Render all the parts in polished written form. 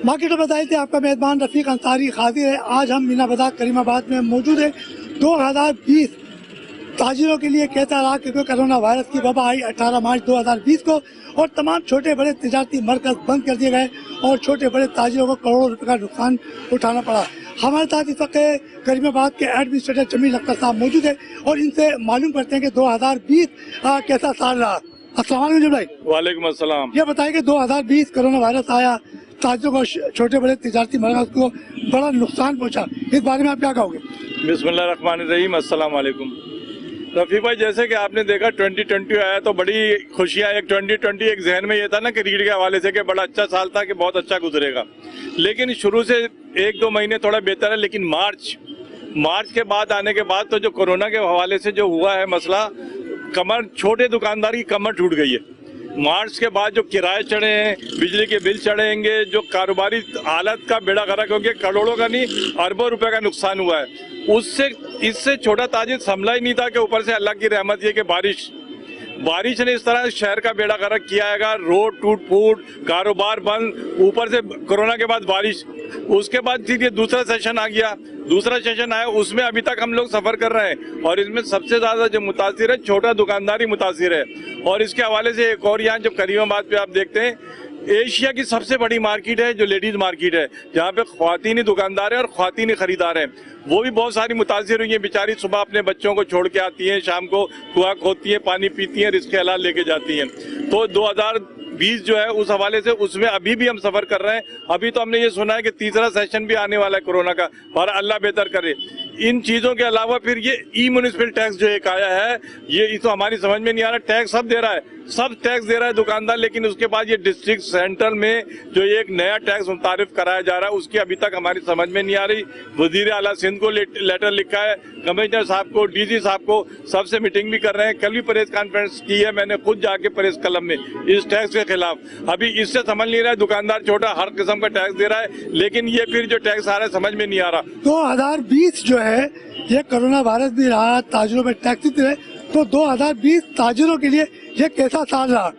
Market में बताए थे आपका मेजबान रफीक अंसारी हाजिर है। आज हम मीना बाजार करीमाबाद में मौजूद है। 2020 ताजिरों के लिए कैसा रहा, क्योंकि कोरोना वायरस की वबा आई 18 मार्च 2020 को और तमाम छोटे बड़े तिजारती मरकज बंद कर दिए गए और छोटे बड़े ताजिरों को करोड़ों रुपए का नुकसान उठाना पड़ा। हमारे साथ इस वक्त करीमाबाद के एडमिनिस्ट्रेटर जमील अख्तर साहब मौजूद है और इनसे मालूम करते हैं कि 2020 कैसा साल रहा। अस्सलाम वालेकुम जी भाई। वालेकुम अस्सलाम। ये बताइए कि 2020 कोरोना वायरस आया, ताजिरों को छोटे बड़े तिजारती मरकज को बड़ा नुकसान पहुंचा, इस बारे में आप क्या कहोगे? बिस्मिल्लाहिर्रहमानिर्रहीम, अस्सलाम वालेकुम। रफीक भाई, जैसे कि आपने देखा 2020 आया तो बड़ी खुशियाँ। एक 2020 एक जहन में ये था ना कि रीढ़ के हवाले से कि बड़ा अच्छा साल था, कि बहुत अच्छा गुजरेगा, लेकिन शुरू से 1-2 महीने थोड़ा बेहतर है, लेकिन मार्च के बाद आने के बाद तो जो कोरोना के हवाले से जो हुआ है मसला, छोटे दुकानदार की कमर टूट गई है। मार्च के बाद जो किराए चढ़े हैं, बिजली के बिल चढ़ेंगे, जो कारोबारी हालत का बेड़ा गर्क हो गया, करोड़ों का नहीं अरबों रुपए का नुकसान हुआ है। इससे छोटा ताजिर संभला ही नहीं था कि ऊपर से अल्लाह की रहमत ये कि बारिश ने इस तरह शहर का बेड़ा गर्क किया है। रोड टूट फूट, कारोबार बंद, ऊपर से कोरोना के बाद बारिश, उसके बाद फिर ये दूसरा सेशन आया, उसमें अभी तक हम लोग सफर कर रहे हैं और इसमें सबसे ज्यादा जो मुतासिर है छोटा दुकानदार ही मुतासिर है। और इसके हवाले से एक और यहाँ जब करीमाबाद पे आप देखते हैं, एशिया की सबसे बड़ी मार्केट है जो लेडीज मार्केट है, जहाँ पे ख्वातीनी दुकानदार है और ख्वातीनी खरीदार हैं, वो भी बहुत सारी मुतासिर हुई हैं। बेचारी सुबह अपने बच्चों को छोड़ के आती हैं, शाम को कुआं खोदती हैं, पानी पीती हैं, रिस्क हलाल लेके जाती हैं। तो 2020 जो है उस हवाले से उसमें अभी भी हम सफर कर रहे हैं। अभी तो हमने ये सुना है कि तीसरा सेशन भी आने वाला है कोरोना का, और अल्लाह बेहतर करे। इन चीजों के अलावा फिर ये ई म्युनिसिपल टैक्स जो एक आया है, ये तो हमारी समझ में नहीं आ रहा। टैक्स सब दे रहा है, सब टैक्स दे रहा है दुकानदार, लेकिन उसके बाद ये डिस्ट्रिक्ट सेंट्रल में जो एक नया टैक्स मुतारिफ कराया जा रहा है, उसकी अभी तक हमारी समझ में नहीं आ रही। वजीर आला सिंध को लेटर लिखा है, कमिश्नर साहब को, डीसी साहब को, सबसे मीटिंग भी कर रहे हैं। कल भी प्रेस कॉन्फ्रेंस की है मैंने खुद जाके प्रेस क्लब में इस टैक्स के खिलाफ। अभी इससे समझ नहीं रहा है, दुकानदार छोटा हर किस्म का टैक्स दे रहा है, लेकिन ये फिर जो टैक्स आ रहा है समझ में नहीं आ रहा। 2020 जो है ये कोरोना वायरस भी रहा, ताजिरों में टैक्स भी रहे, तो 2020 ताजिरों के लिए ये कैसा साल रहा?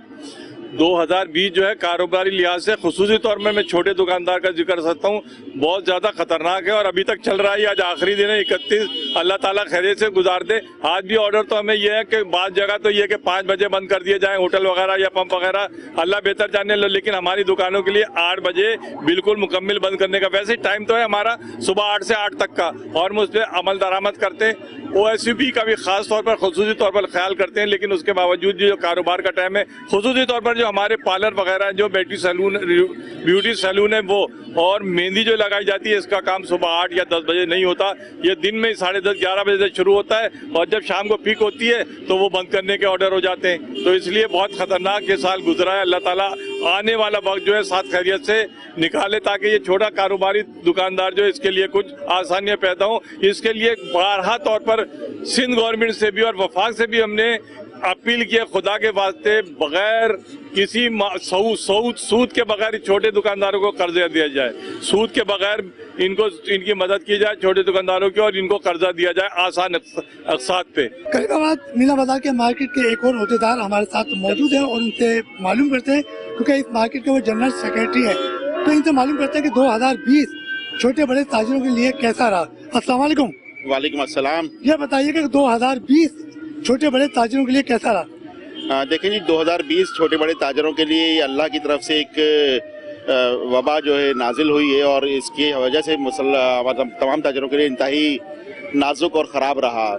2020 जो है कारोबारी लिहाज से, खुसूसी तौर में मैं छोटे दुकानदार का जिक्र कर सकता हूँ, बहुत ज्यादा खतरनाक है और अभी तक चल रहा है। आज आखिरी दिन है 31, अल्लाह ताला खैरियत से गुजार दे। आज भी ऑर्डर तो हमें ये है कि बाद जगह तो ये कि 5 बजे बंद कर दिए जाए होटल वगैरह या पंप वगैरह, अल्लाह बेहतर जाने लो, लेकिन हमारी दुकानों के लिए 8 बजे बिल्कुल मुकम्मल बंद करने का वैसे टाइम तो है हमारा सुबह 8 से 8 तक का, और मुझ पर अमल दरामद करते हैं। OSUB का भी खास तौर पर खुसूसी तौर पर ख्याल करते हैं, लेकिन उसके बावजूद जो कारोबार का टाइम है, खुसूसी तौर पर जो हमारे पार्लर वगैरह, जो ब्यूटी सैलून है वो, और मेहंदी जो लगाई जाती है, इसका काम सुबह 8 या 10 बजे नहीं होता, ये दिन में 10:30-11 बजे से शुरू होता है, और जब शाम को पीक होती है तो वो बंद करने के ऑर्डर हो जाते हैं। तो इसलिए बहुत खतरनाक ये साल गुजरा है। अल्लाह ताला आने वाला वक्त जो है साथ खैरियत से निकाले, ताकि ये छोटा कारोबारी दुकानदार जो इसके लिए कुछ आसानियां पैदा हो। इसके लिए बारहा तौर पर सिंध गवर्नमेंट से भी और वफाक से भी हमने अपील किया, खुदा के वास्ते बगैर किसी सूद के बगैर छोटे दुकानदारों को कर्जा दिया जाए, सूद के बगैर इनकी मदद की जाए छोटे दुकानदारों की, और इनको कर्जा दिया जाए आसान अक़सात पे। करीमाबाद मीना बाजार के मार्केट के एक और अहदेदार हमारे साथ मौजूद है और उनसे मालूम करते हैं, क्योंकि इस मार्केट के वो जनरल सेक्रेटरी है, तो इनसे मालूम करते हैं कि 2020 छोटे बड़े ताजिरों के लिए कैसा रहा। अस्सलाम वालेकुम। वालेकुम अस्सलाम। ये बताइए कि 2020 छोटे बड़े ताजिरों के लिए कैसा रहा? देखिए जी, 2020 छोटे बड़े ताजरों के लिए अल्लाह की तरफ से एक वबा जो है नाजिल हुई है, और इसकी वजह से तमाम ताजरों के लिए इंतहाई नाजुक और ख़राब रहा,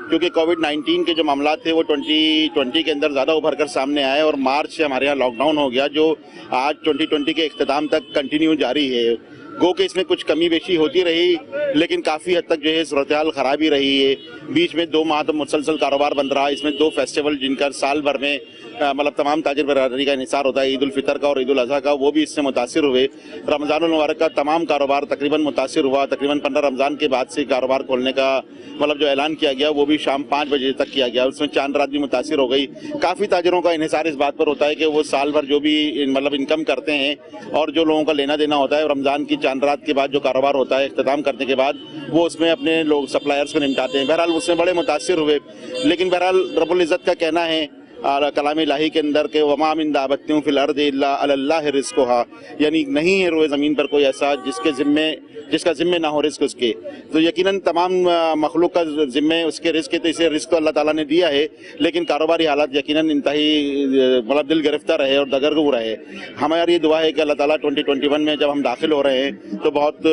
क्योंकि कोविड-19 के जो मामला थे वो 2020 के अंदर ज़्यादा उभर कर सामने आए, और मार्च से हमारे यहाँ लॉकडाउन हो गया, जो आज 2020 के इख्तिताम तक कंटिन्यू जारी है। गो कि इसमें कुछ कमी बेशी होती रही, लेकिन काफ़ी हद तक जो है सूरत हाल ख़राब ही रही है। बीच में 2 माह तो मुसलसल कारोबार बंद रहा, इसमें 2 फेस्टिवल जिनका साल भर में मतलब तमाम ताजिर बरादरी का इन्हिसार होता है, ईद उल फितर का और ईद उल अज़हा का, वो भी इससे मुतासिर हुए। रमज़ानुल मुबारक का तमाम कारोबार तकरीबन मुतासिर हुआ। तकरीबन 15 रमज़ान के बाद से कारोबार खोलने का मतलब जो ऐलान किया गया वो भी शाम 5 बजे तक किया गया, उसमें चांद रात भी मुतासिर हो गई। काफ़ी ताजिरों का इन्हिसार इस बात पर होता है कि वो साल भर जो भी मतलब इनकम करते हैं और जो लोगों का लेना देना होता है, रमज़ान की चांद रात के बाद जो कारोबार होता है इख्तिताम करने के बाद, वो उसमें अपने लोग सप्लायर्स को निपटाते हैं। बहरहाल उसमें बड़े मुतासिर हुए, लेकिन बहरहाल रब्बुल इज़्ज़त का कहना है اور کلام الہی کے اندر کہ وما من دابۃ فی الارض الا علی اللہ رزقھا، یعنی نہیں ہے روئے زمین پر کوئی ایسا جس کا ذمہ نہ ہو رزق اس کے. تو یقیناً تمام مخلوق کا ذمہ اس کے رزق ہے، تو اسے رزق تو اللہ تعالیٰ نے دیا ہے، لیکن کاروباری حالات یقیناً انتہائی مطلب دل گرفتہ رہے اور دگرگو رہے. ہماری یہ دعا ہے کہ اللہ تعالیٰ 2021 میں جب ہم داخل ہو رہے ہیں تو بہت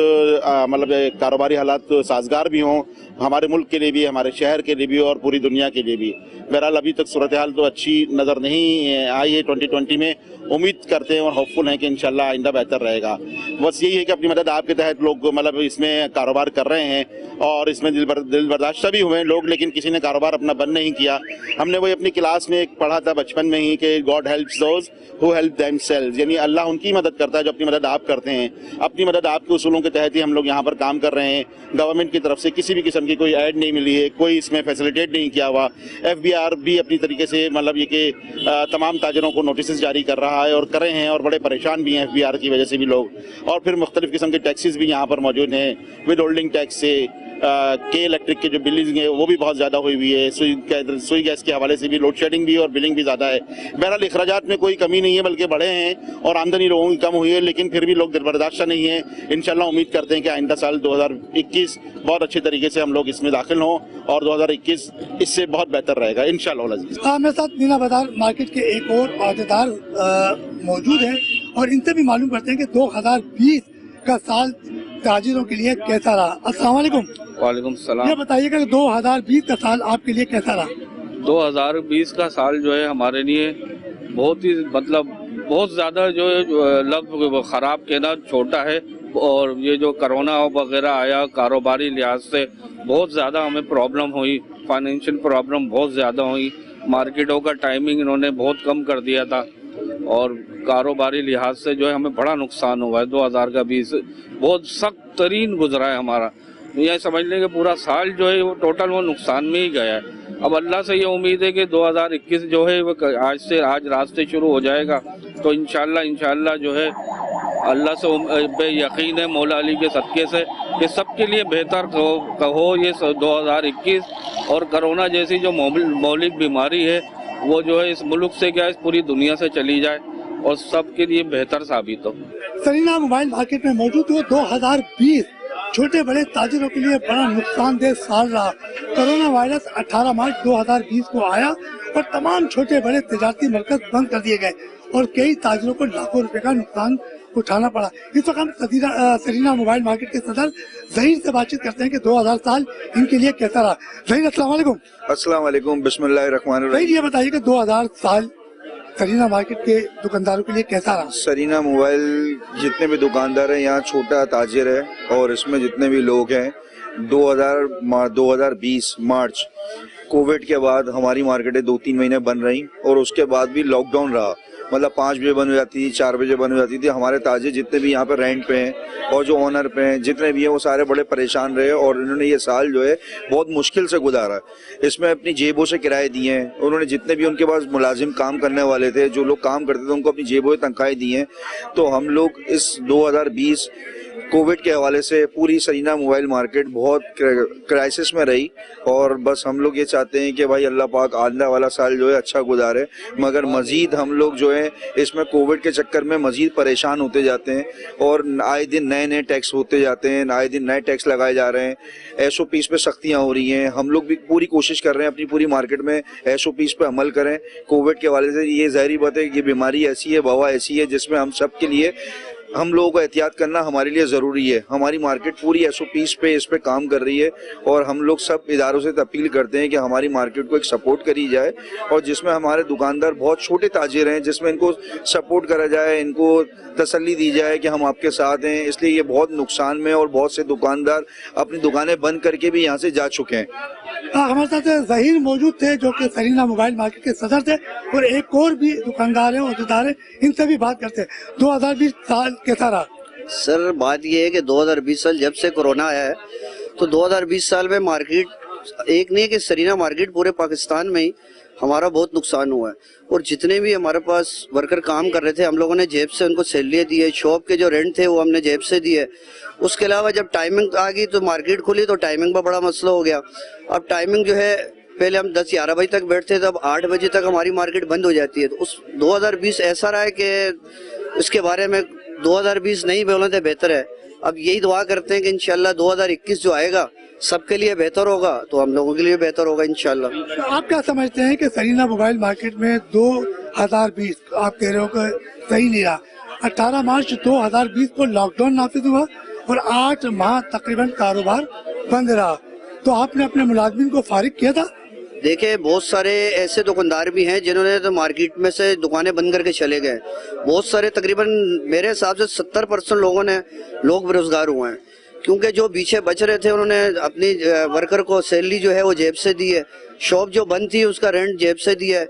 مطلب کاروباری حالات سازگار بھی ہوں، ہمارے ملک کے لیے بھی، ہمارے شہر کے لیے بھی اور پوری دنیا کے لیے بھی. بہرحال ابھی تک صورتحال تو اچھی نظر نہیں آئی ہے 2020 میں. امید کرتے ہیں اور ہوپ فل ہیں کہ انشاءاللہ آئندہ بہتر رہے گا. بس یہی ہے کہ اپنی مدد آپ کے تحت لوگ مطلب اس میں کاروبار کر رہے ہیں اور اس میں دل برداشتہ بھی ہوئے ہیں لوگ، لیکن کسی نے کاروبار اپنا بند نہیں کیا. ہم نے وہی اپنی کلاس میں ایک پڑھا تھا بچپن میں ہی کہ God helps those who help themselves, یعنی اللہ ان کی مدد کرتا ہے جو اپنی مدد آپ کرتے ہیں. اپنی مدد آپ کے اصولوں کے تحت ہی ہم لوگ یہاں پر کام کر رہے ہیں. گورنمنٹ کی طرف سے کسی بھی قسم کی کوئی ایڈ نہیں ملی ہے، کوئی اس میں فیسلیٹیٹ نہیں کیا ہوا. FBR بھی اپنی طریقے سے مطلب یہ کہ تمام تاجروں کو نوٹسز جاری کر رہا ہے اور کرے ہیں، اور بڑے پریشان بھی ہیں FBR کی وجہ سے بھی لوگ. اور پھر مختلف قسم کے ٹیکسز بھی یہاں پر موجود ہیں، ود ہولڈنگ ٹیکس سے کے الیکٹرک کے جو بلز ہیں وہ بھی بہت زیادہ ہوئی ہوئی ہے. سوئی گیس کے حوالے سے بھی لوڈ شیڈنگ بھی اور بلنگ بھی زیادہ ہے. بہرحال اخراجات میں کوئی کمی نہیں ہے بلکہ بڑھے ہیں اور آمدنی لوگوں کی کم ہوئی ہے، لیکن پھر بھی لوگ دل برداشتہ نہیں ہیں. انشاءاللہ امید کرتے ہیں کہ آئندہ سال 2021 بہت اچھے طریقے سے ہم لوگ اس میں داخل ہوں اور 2021 اس سے بہت بہتر رہے گا انشاءاللہ العزیز. میرے ساتھ مینا بازار مارکیٹ کے ایک اور عہدیدار موجود ہیں اور ان سے بھی معلوم کرتے ہیں کہ 2020 کا سال تاجروں کے لیے کیسا رہا. السلام علیکم. وعلیکم السلام. یہ بتائیے کہ 2020 کا سال آپ کے لیے کیسا رہا؟ 2020 کا سال جو ہے ہمارے لیے بہت ہی مطلب بہت زیادہ جو ہے لفظ خراب کہنا چھوٹا ہے، اور یہ جو کرونا وغیرہ آیا کاروباری لحاظ سے بہت زیادہ ہمیں پرابلم ہوئی، فائنینشیل پرابلم بہت زیادہ ہوئی. مارکیٹوں کا ٹائمنگ انہوں نے بہت کم کر دیا تھا اور کاروباری لحاظ سے جو ہے ہمیں بڑا نقصان ہوا ہے. 2020 بہت سخت ترین گزرا ہے ہمارا. یہ سمجھ لیں کہ پورا سال جو ہے وہ ٹوٹل وہ نقصان میں ہی گیا ہے. اب اللہ سے یہ امید ہے کہ 2021 جو ہے وہ آج رات سے شروع ہو جائے گا، تو انشاءاللہ جو ہے اللہ سے بے یقین ہے مولا علی کے صدقے سے کہ سب کے لیے بہتر ہو یہ 2021. اور کرونا جیسی جو مہلک بیماری ہے وہ جو ہے اس ملک سے کیا اس پوری دنیا سے چلی جائے اور سب کے لیے بہتر ثابت ہو. سرینا موبائل مارکیٹ میں موجود ہو. 2020 چھوٹے بڑے تاجروں کے لیے بڑا نقصان دہ سال رہا. کرونا وائرس 18 مارچ 2020 کو آیا اور تمام چھوٹے بڑے تجارتی مرکز بند کر دیے گئے اور کئی تاجروں کو لاکھوں روپے کا نقصان اٹھانا پڑا. اس وقت ہم سرینا موبائل مارکیٹ کے صدر ظہیر سے بات چیت کرتے ہیں کہ 2000 سال ان کے لیے کیسا رہا. ظہیر السلام علیکم. السلام علیکم. بسم اللہ الرحمن الرحیم. ظہیر یہ بتائیے کہ 2000 سال سرینا مارکیٹ کے دکانداروں کے لیے کیسا رہا؟ سرینا موبائل جتنے بھی دکاندار ہیں یہاں چھوٹا تاجر ہے اور اس میں جتنے بھی لوگ ہیں 2020 مارچ کووڈ کے بعد ہماری مارکیٹیں 2-3 مہینے بند رہیں اور اس کے بعد بھی لاک ڈاؤن رہا. مطلب 5 بجے بند ہو جاتی تھی، 4 بجے بند ہو جاتی تھی. ہمارے تاجر جتنے بھی یہاں پہ رینٹ پہ ہیں اور جو آنر پہ ہیں جتنے بھی ہیں وہ سارے بڑے پریشان رہے اور انہوں نے یہ سال جو ہے بہت مشکل سے گزارا. اس میں اپنی جیبوں سے کرائے دیے ہیں انہوں نے، جتنے بھی ان کے پاس ملازم کام کرنے والے تھے جو لوگ کام کرتے تھے ان کو اپنی جیبوں سے تنخواہیں دی ہیں. تو ہم لوگ اس 2020 کووڈ کے حوالے سے پوری سرینا موبائل مارکیٹ بہت کرائسس میں رہی اور بس ہم لوگ یہ چاہتے ہیں کہ بھائی اللہ پاک آئندہ والا سال جو ہے اچھا گزارے. مگر مزید ہم لوگ جو ہے اس میں کووڈ کے چکر میں مزید پریشان ہوتے جاتے ہیں اور آئے دن نئے ٹیکس ہوتے جاتے ہیں، آئے دن نئے ٹیکس لگائے جا رہے ہیں، SOPs پہ سختیاں ہو رہی ہیں. ہم لوگ بھی پوری کوشش کر رہے ہیں اپنی پوری مارکیٹ میں SOPs پہ عمل کریں. کووڈ کے حوالے سے یہ ظاہری بات ہے کہ یہ بیماری ایسی ہے، وبا ایسی ہے جس میں ہم سب کے لیے ہم لوگوں کو احتیاط کرنا ہمارے لیے ضروری ہے. ہماری مارکیٹ پوری SOPs پہ اس پہ کام کر رہی ہے اور ہم لوگ سب اداروں سے اپیل کرتے ہیں کہ ہماری مارکیٹ کو ایک سپورٹ کری جائے اور جس میں ہمارے دکاندار بہت چھوٹے تاجر ہیں جس میں ان کو سپورٹ کرا جائے، ان کو تسلی دی جائے کہ ہم آپ کے ساتھ ہیں. اس لیے یہ بہت نقصان میں اور بہت سے دکاندار اپنی دکانیں بند کر کے بھی یہاں سے جا چکے ہیں. ہمارے ساتھ ظہیر موجود تھے جو کہ سرینا موبائل مارکیٹ کے صدر تھے اور ایک اور بھی دکاندار ہیں عہدیدار ہیں، ان سے بھی بات کرتے ہیں. 2020 سال کیسا رہا؟ سر بات یہ ہے کہ 2020 سال جب سے کورونا آیا ہے تو 2020 سال میں مارکیٹ ایک نہیں ہے کہ سرینا مارکیٹ پورے پاکستان میں ہی ہمارا بہت نقصان ہوا ہے. اور جتنے بھی ہمارے پاس ورکر کام کر رہے تھے ہم لوگوں نے جیب سے ان کو سیلریاں دی ہے، شاپ کے جو رینٹ تھے وہ ہم نے جیب سے دیے. اس کے علاوہ جب ٹائمنگ آ گئی تو مارکیٹ کھلی تو ٹائمنگ کا بڑا مسئلہ ہو گیا. اب ٹائمنگ جو ہے पहले हम 10-11 बजे तक बैठते थे, अब 8 बजे तक हमारी मार्केट बंद हो जाती है। तो उस 2020 ऐसा रहा है कि इसके बारे में 2020 नहीं बोलना तो बेहतर है। अब यही दुआ करते हैं कि इंशाल्लाह 2021 जो आएगा सबके लिए बेहतर होगा, तो हम लोगों के लिए बेहतर होगा इंशाल्लाह। तो आप क्या समझते हैं कि सरीना मोबाइल मार्केट में 2020 आप कह रहे हो कि सही नहीं रहा, 18 मार्च 2020 को लॉकडाउन नाफिज हुआ और 8 माह तकरीबन कारोबार बंद रहा, तो आपने अपने मुलाजमिन को फारिग किया था? देखिए, बहुत सारे ऐसे दुकानदार भी हैं जिन्होंने तो मार्केट में से दुकानें बंद करके चले गए। बहुत सारे तकरीबन मेरे हिसाब से 70% लोग बेरोजगार हुए हैं, क्योंकि जो पीछे बच रहे थे उन्होंने अपनी वर्कर को सैलरी जो है वो जेब से दी है, शॉप जो बंद थी उसका रेंट जेब से दिया है।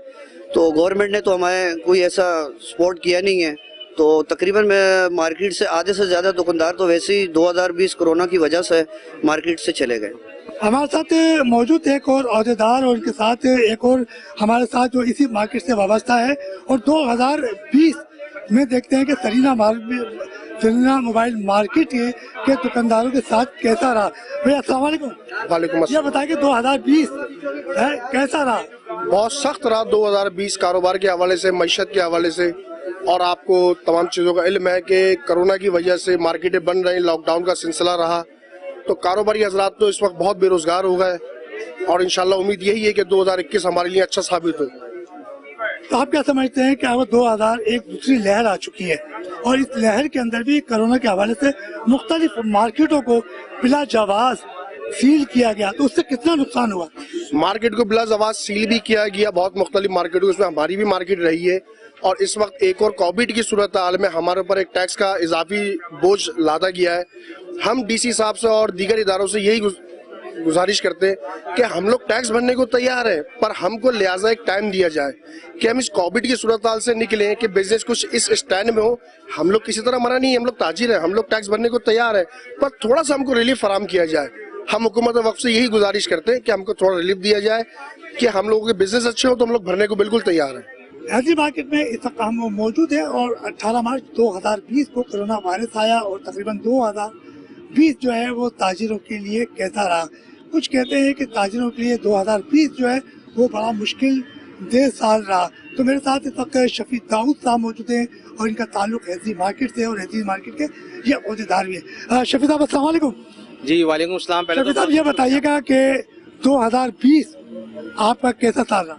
तो गवर्नमेंट ने तो हमें कोई ऐसा सपोर्ट किया नहीं है। तो तकरीबन मार्केट से आधे से ज़्यादा दुकानदार तो वैसे ही 2020 कोरोना की वजह से मार्केट से चले गए। हमारे साथ मौजूद एक और अहदेदार और उनके साथ एक और हमारे साथ जो इसी मार्केट से वाबस्ता है, और 2020 में देखते हैं कि सरीना मोबाइल मार्केट के दुकानदारों के साथ कैसा रहा। भैया अस्सलाम वालेकुम। वालेकुम ये बताएं कि 2020 कैसा रहा? बहुत सख्त रहा 2020 कारोबार के हवाले से, मईशत के हवाले से, और आपको तमाम चीज़ों का इल्म है कि कोरोना की वजह से मार्केटें बंद रही, लॉकडाउन का सिलसिला रहा, तो कारोबारी हजरात तो इस वक्त बहुत बेरोजगार हो गए, और इंशाल्लाह उम्मीद यही है कि 2021 हमारे लिए अच्छा साबित हो। तो आप क्या समझते हैं कि अब 2001 दूसरी लहर आ चुकी है, और इस लहर के अंदर भी कोरोना के हवाले से मुख्तलिफ मार्केटों को बिला जवाज सील किया गया, तो उससे कितना नुकसान हुआ? मार्केट को बिला जवाब सील भी किया गया, बहुत मुख्तलिफ मार्केट, उसमें हमारी भी मार्केट रही है, और इस वक्त एक और कोविड की सूरत हाल में हमारे ऊपर एक टैक्स का इजाफी बोझ लादा गया है। हम डीसी साहब से और दीगर इदारों से यही गुजारिश करते हैं कि हम लोग टैक्स भरने को तैयार हैं, पर हमको लिहाजा एक टाइम दिया जाए कि हम इस कोविड की सूरत हाल से निकलें, कि बिजनेस कुछ इस स्टैंड में हो। हम लोग किसी तरह मना नहीं है, हम लोग ताजिर हैं, हम लोग टैक्स भरने को तैयार हैं, पर थोड़ा सा हमको रिलीफ फराम किया जाए। हम हुकूमत वक्त से यही गुजारिश करते हैं कि हमको थोड़ा रिलीफ दिया जाए, कि हम लोगों के बिजनेस अच्छे हो तो हम लोग भरने को बिल्कुल तैयार हैं। ऐसी मार्केट में इस वक्त हम मौजूद है, और 18 मार्च 2020 को कोरोना वायरस आया, और तकरीबन 2020 जो है वो ताजिरों के लिए कैसा रहा? कुछ कहते हैं कि ताजिरों के लिए 2020 जो है वो बड़ा मुश्किल देर साल रहा। तो मेरे साथ इस वक्त शफी दाऊद साहब मौजूद हैं, और इनका ताल्लुक हैजी मार्केट से, और हैजी मार्केट के ये अहदेदार भी है। शफी साहब अस्सलाम वालेकुम। जी वालेकुम सलाम। शफी साहब ये बताइएगा कि 2020 आपका कैसा साल रहा?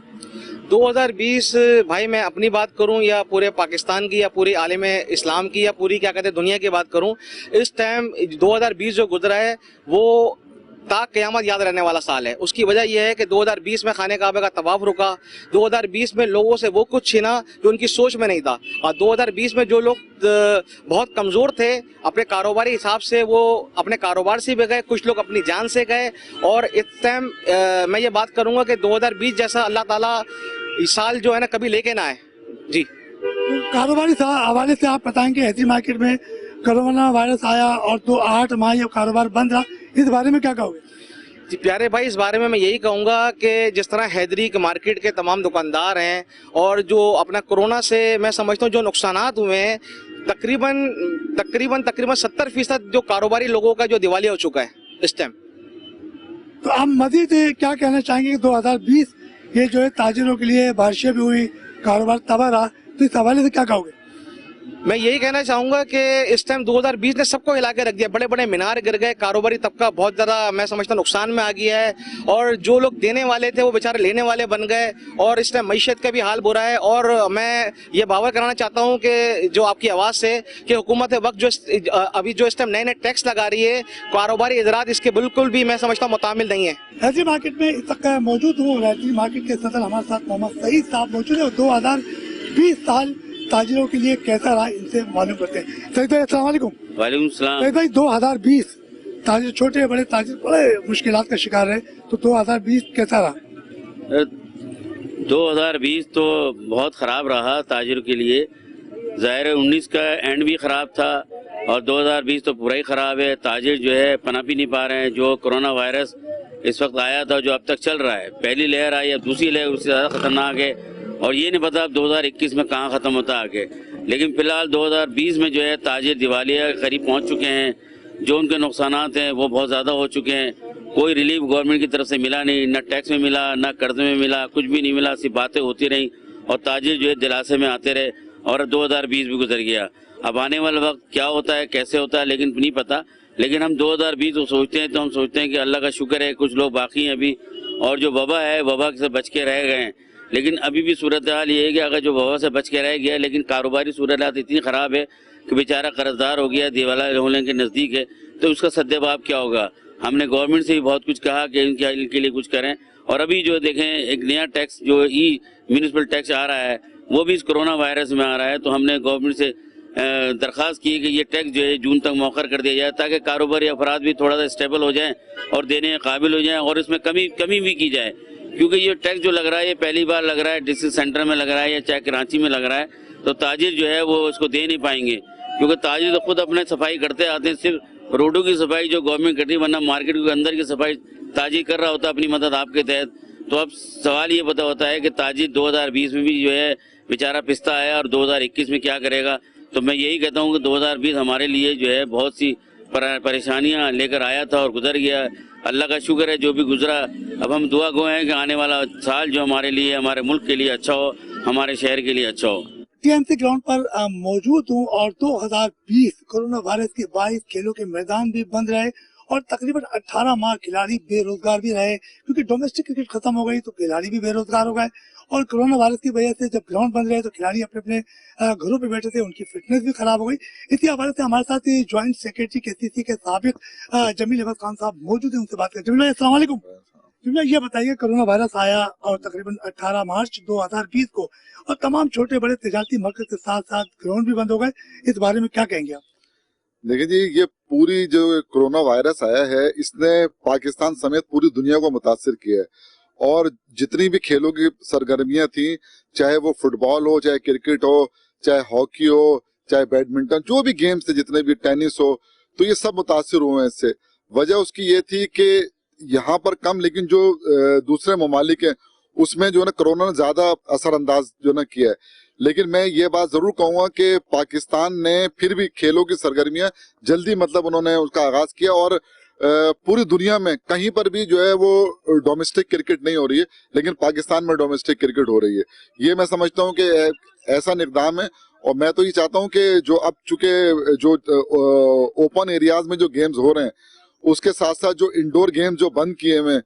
2020 भाई, मैं अपनी बात करूं या पूरे पाकिस्तान की या पूरी आलम इस्लाम की या पूरी क्या कहते हैं दुनिया की बात करूं, इस टाइम 2020 जो गुजरा है वो ता क़यामत याद रहने वाला साल है। उसकी वजह यह है कि 2020 में खाने काबे का तवाफ रुका, 2020 में लोगों से वो कुछ छीना जो उनकी सोच में नहीं था, और 2020 में जो लोग बहुत कमज़ोर थे अपने कारोबारी हिसाब से, वो अपने कारोबार से भी गए, कुछ लोग अपनी जान से गए। और इस टाइम मैं ये बात करूँगा कि 2020 जैसा अल्लाह ताला इस साल जो है ना कभी लेके ना आए। जी, कारोबारी हवाले से आप बताएंगे, हैजी मार्केट में कोरोना वायरस आया और 8 माह ये कारोबार बंद रहा, इस बारे में क्या कहोगे? जी प्यारे भाई, इस बारे में मैं यही कहूँगा कि जिस तरह हैदरी के मार्केट के तमाम दुकानदार हैं, और जो अपना कोरोना से मैं समझता हूँ जो नुकसानात हुए हैं, तकरीबन 70% जो कारोबारी लोगों का जो दिवालिया हो चुका है इस टाइम। तो आप मजीद क्या कहना चाहेंगे कि 2020 ये जो है ताजिरों के लिए बारिशें भी हुई, कारोबार तबाह रहा, तो इस हवाले से क्या कहोगे? मैं यही कहना चाहूँगा कि इस टाइम 2020 ने सबको हिला के रख दिया, बड़े बड़े मीनार गिर गए, कारोबारी तबका बहुत ज़्यादा मैं समझता हूँ नुकसान में आ गया है, और जो लोग देने वाले थे वो बेचारे लेने वाले बन गए, और इस टाइम मईशत का भी हाल बुरा है। और मैं ये बावर कराना चाहता हूँ कि जो आपकी आवाज़ से कि हुकूमत वक्त जो अभी जो इस टाइम नए नए टैक्स लगा रही है, कारोबारी हज़रात इसके बिल्कुल भी मैं समझता हूँ मुतामिल नहीं है। हैजी मार्केट में इस वक्त मौजूद हूँ, हैजी मार्केट के सदर हमारे साथ मोहम्मद सईद साहब मौजूद है, और 2020 साल ताजिरों के लिए कैसा रहा इनसे मालूम करते हैं। सईद भाई अस्सलाम वालेकुम। वालेकुम सलाम। सईद भाई, 2020 ताजिर, छोटे बड़े ताजिर बड़े मुश्किलात का शिकार रहे, तो 2020 कैसा रहा? 2020 तो बहुत ख़राब रहा ताजिरों के लिए। ज़ाहिर है 19 का एंड भी ख़राब था, और 2020 तो पूरा ही ख़राब है। ताजिर जो है पना भी नहीं पा रहे हैं। जो कोरोना वायरस इस वक्त आया था, जो अब तक चल रहा है, पहली लहर आई, अब दूसरी लहर उससे ज़्यादा ख़तरनाक है, और ये नहीं पता अब 2021 में कहाँ ख़त्म होता आगे। लेकिन फ़िलहाल 2020 में जो है ताजिर दिवालिया के करीब पहुँच चुके हैं। जो उनके नुकसानात हैं वो बहुत ज़्यादा हो चुके हैं, कोई रिलीफ गवर्नमेंट की तरफ से मिला नहीं, ना टैक्स में मिला, ना कर्ज में मिला, कुछ भी नहीं मिला, सिर्फ बातें होती रहीं और ताजिर जो है दिलासे में आते रहे और 2020 भी गुजर गया। अब आने वाला वक्त क्या होता है, कैसे होता है, लेकिन नहीं पता। लेकिन हम 2020 को सोचते हैं तो हम सोचते हैं कि अल्लाह का शुक्र है कुछ लोग बाकी हैं अभी, और जो वबा है वबा से बच के रह गए हैं। लेकिन अभी भी सूरत हाल ये है कि अगर जो वबा से बच के रह गया, लेकिन कारोबारी सूरत हाल इतनी ख़राब है कि बेचारा कर्जदार हो गया, दिवाला होने के नज़दीक है, तो उसका सद्देबाब क्या होगा। हमने गवर्नमेंट से भी बहुत कुछ कहा कि इनके लिए कुछ करें। और अभी जो देखें एक नया टैक्स जो ई म्यूनिसिपल टैक्स आ रहा है वो भी इस कोरोना वायरस में आ रहा है, तो हमने गवर्नमेंट से दरख्वास्त की कि ये टैक्स जो है जून तक मौखर कर दिया जाए ताकि कारोबारी अफराद भी थोड़ा सा स्टेबल हो जाएं और देने के काबिल हो जाएं और इसमें कमी भी की जाए। क्योंकि ये टैक्स जो लग रहा है ये पहली बार लग रहा है, डिस्ट्रिक्ट सेंटर में लग रहा है या चाहे कराची में लग रहा है, तो ताजिर जो है वो इसको दे नहीं पाएंगे। क्योंकि ताजिर तो खुद अपने सफाई करते आते हैं, सिर्फ रोडों की सफाई जो गवर्नमेंट करती है, वरना मार्केट के अंदर की सफाई ताजिर कर रहा होता है अपनी मदद आपके तहत। तो अब सवाल ये पता होता है कि ताजिर 2020 में भी जो है बेचारा पिसता है और 2021 में क्या करेगा। तो मैं यही कहता हूँ कि 2020 हमारे लिए जो है बहुत सी परेशानियाँ लेकर आया था और गुजर गया। अल्लाह का शुक्र है जो भी गुजरा। अब हम दुआ गो हैं कि आने वाला साल जो हमारे लिए, हमारे मुल्क के लिए अच्छा हो, हमारे शहर के लिए अच्छा हो। टीएमसी ग्राउंड पर मौजूद हूँ और 2020 कोरोना वायरस के 22 खेलों के मैदान भी बंद रहे और तकरीबन 18 माह खिलाड़ी बेरोजगार भी रहे, क्योंकि डोमेस्टिक क्रिकेट खत्म हो गई तो खिलाड़ी भी बेरोजगार हो गए। और कोरोना वायरस की वजह से जब ग्राउंड बंद रहे तो खिलाड़ी अपने अपने घरों पे बैठे थे, उनकी फिटनेस भी खराब हो गई। इसी हवाले से हमारे साथ ज्वाइंट सेक्रेटरी केसीसी के साबिक जमील अहमद खान साहब मौजूद है, उनसे बात करें। जमील भाई अस्सलाम वालेकुम। जमील भाई ये बताइए, कोरोना वायरस आया और तकरीबन 18 मार्च 2020 को और तमाम छोटे बड़े तजारती मरकज के साथ साथ ग्राउंड भी बंद हो गए, इस बारे में क्या कहेंगे आप? देखिए जी, ये पूरी जो कोरोना वायरस आया है इसने पाकिस्तान समेत पूरी दुनिया को मुतासिर किया है। और जितनी भी खेलों की सरगर्मियां थी, चाहे वो फुटबॉल हो, चाहे क्रिकेट हो, चाहे हॉकी हो, चाहे बैडमिंटन, जो भी गेम्स थे, जितने भी टेनिस हो, तो ये सब मुतासिर हुए हैं इससे। वजह उसकी ये थी कि यहाँ पर कम, लेकिन जो दूसरे ममालिक हैं उसमें जो है ना कोरोना ने ज्यादा असरअंदाज जो ना किया है। लेकिन मैं ये बात जरूर कहूंगा कि पाकिस्तान ने फिर भी खेलों की सरगर्मियां जल्दी उन्होंने उसका आगाज किया और पूरी दुनिया में कहीं पर भी जो है वो डोमेस्टिक क्रिकेट नहीं हो रही है, लेकिन पाकिस्तान में डोमेस्टिक क्रिकेट हो रही है। ये मैं समझता हूँ कि ऐसा इक़दाम है। और मैं तो ये चाहता हूँ कि जो अब चूंकि जो ओपन एरियाज में जो गेम्स हो रहे हैं उसके साथ साथ जो इंडोर गेम्स जो बंद किए हुए हैं,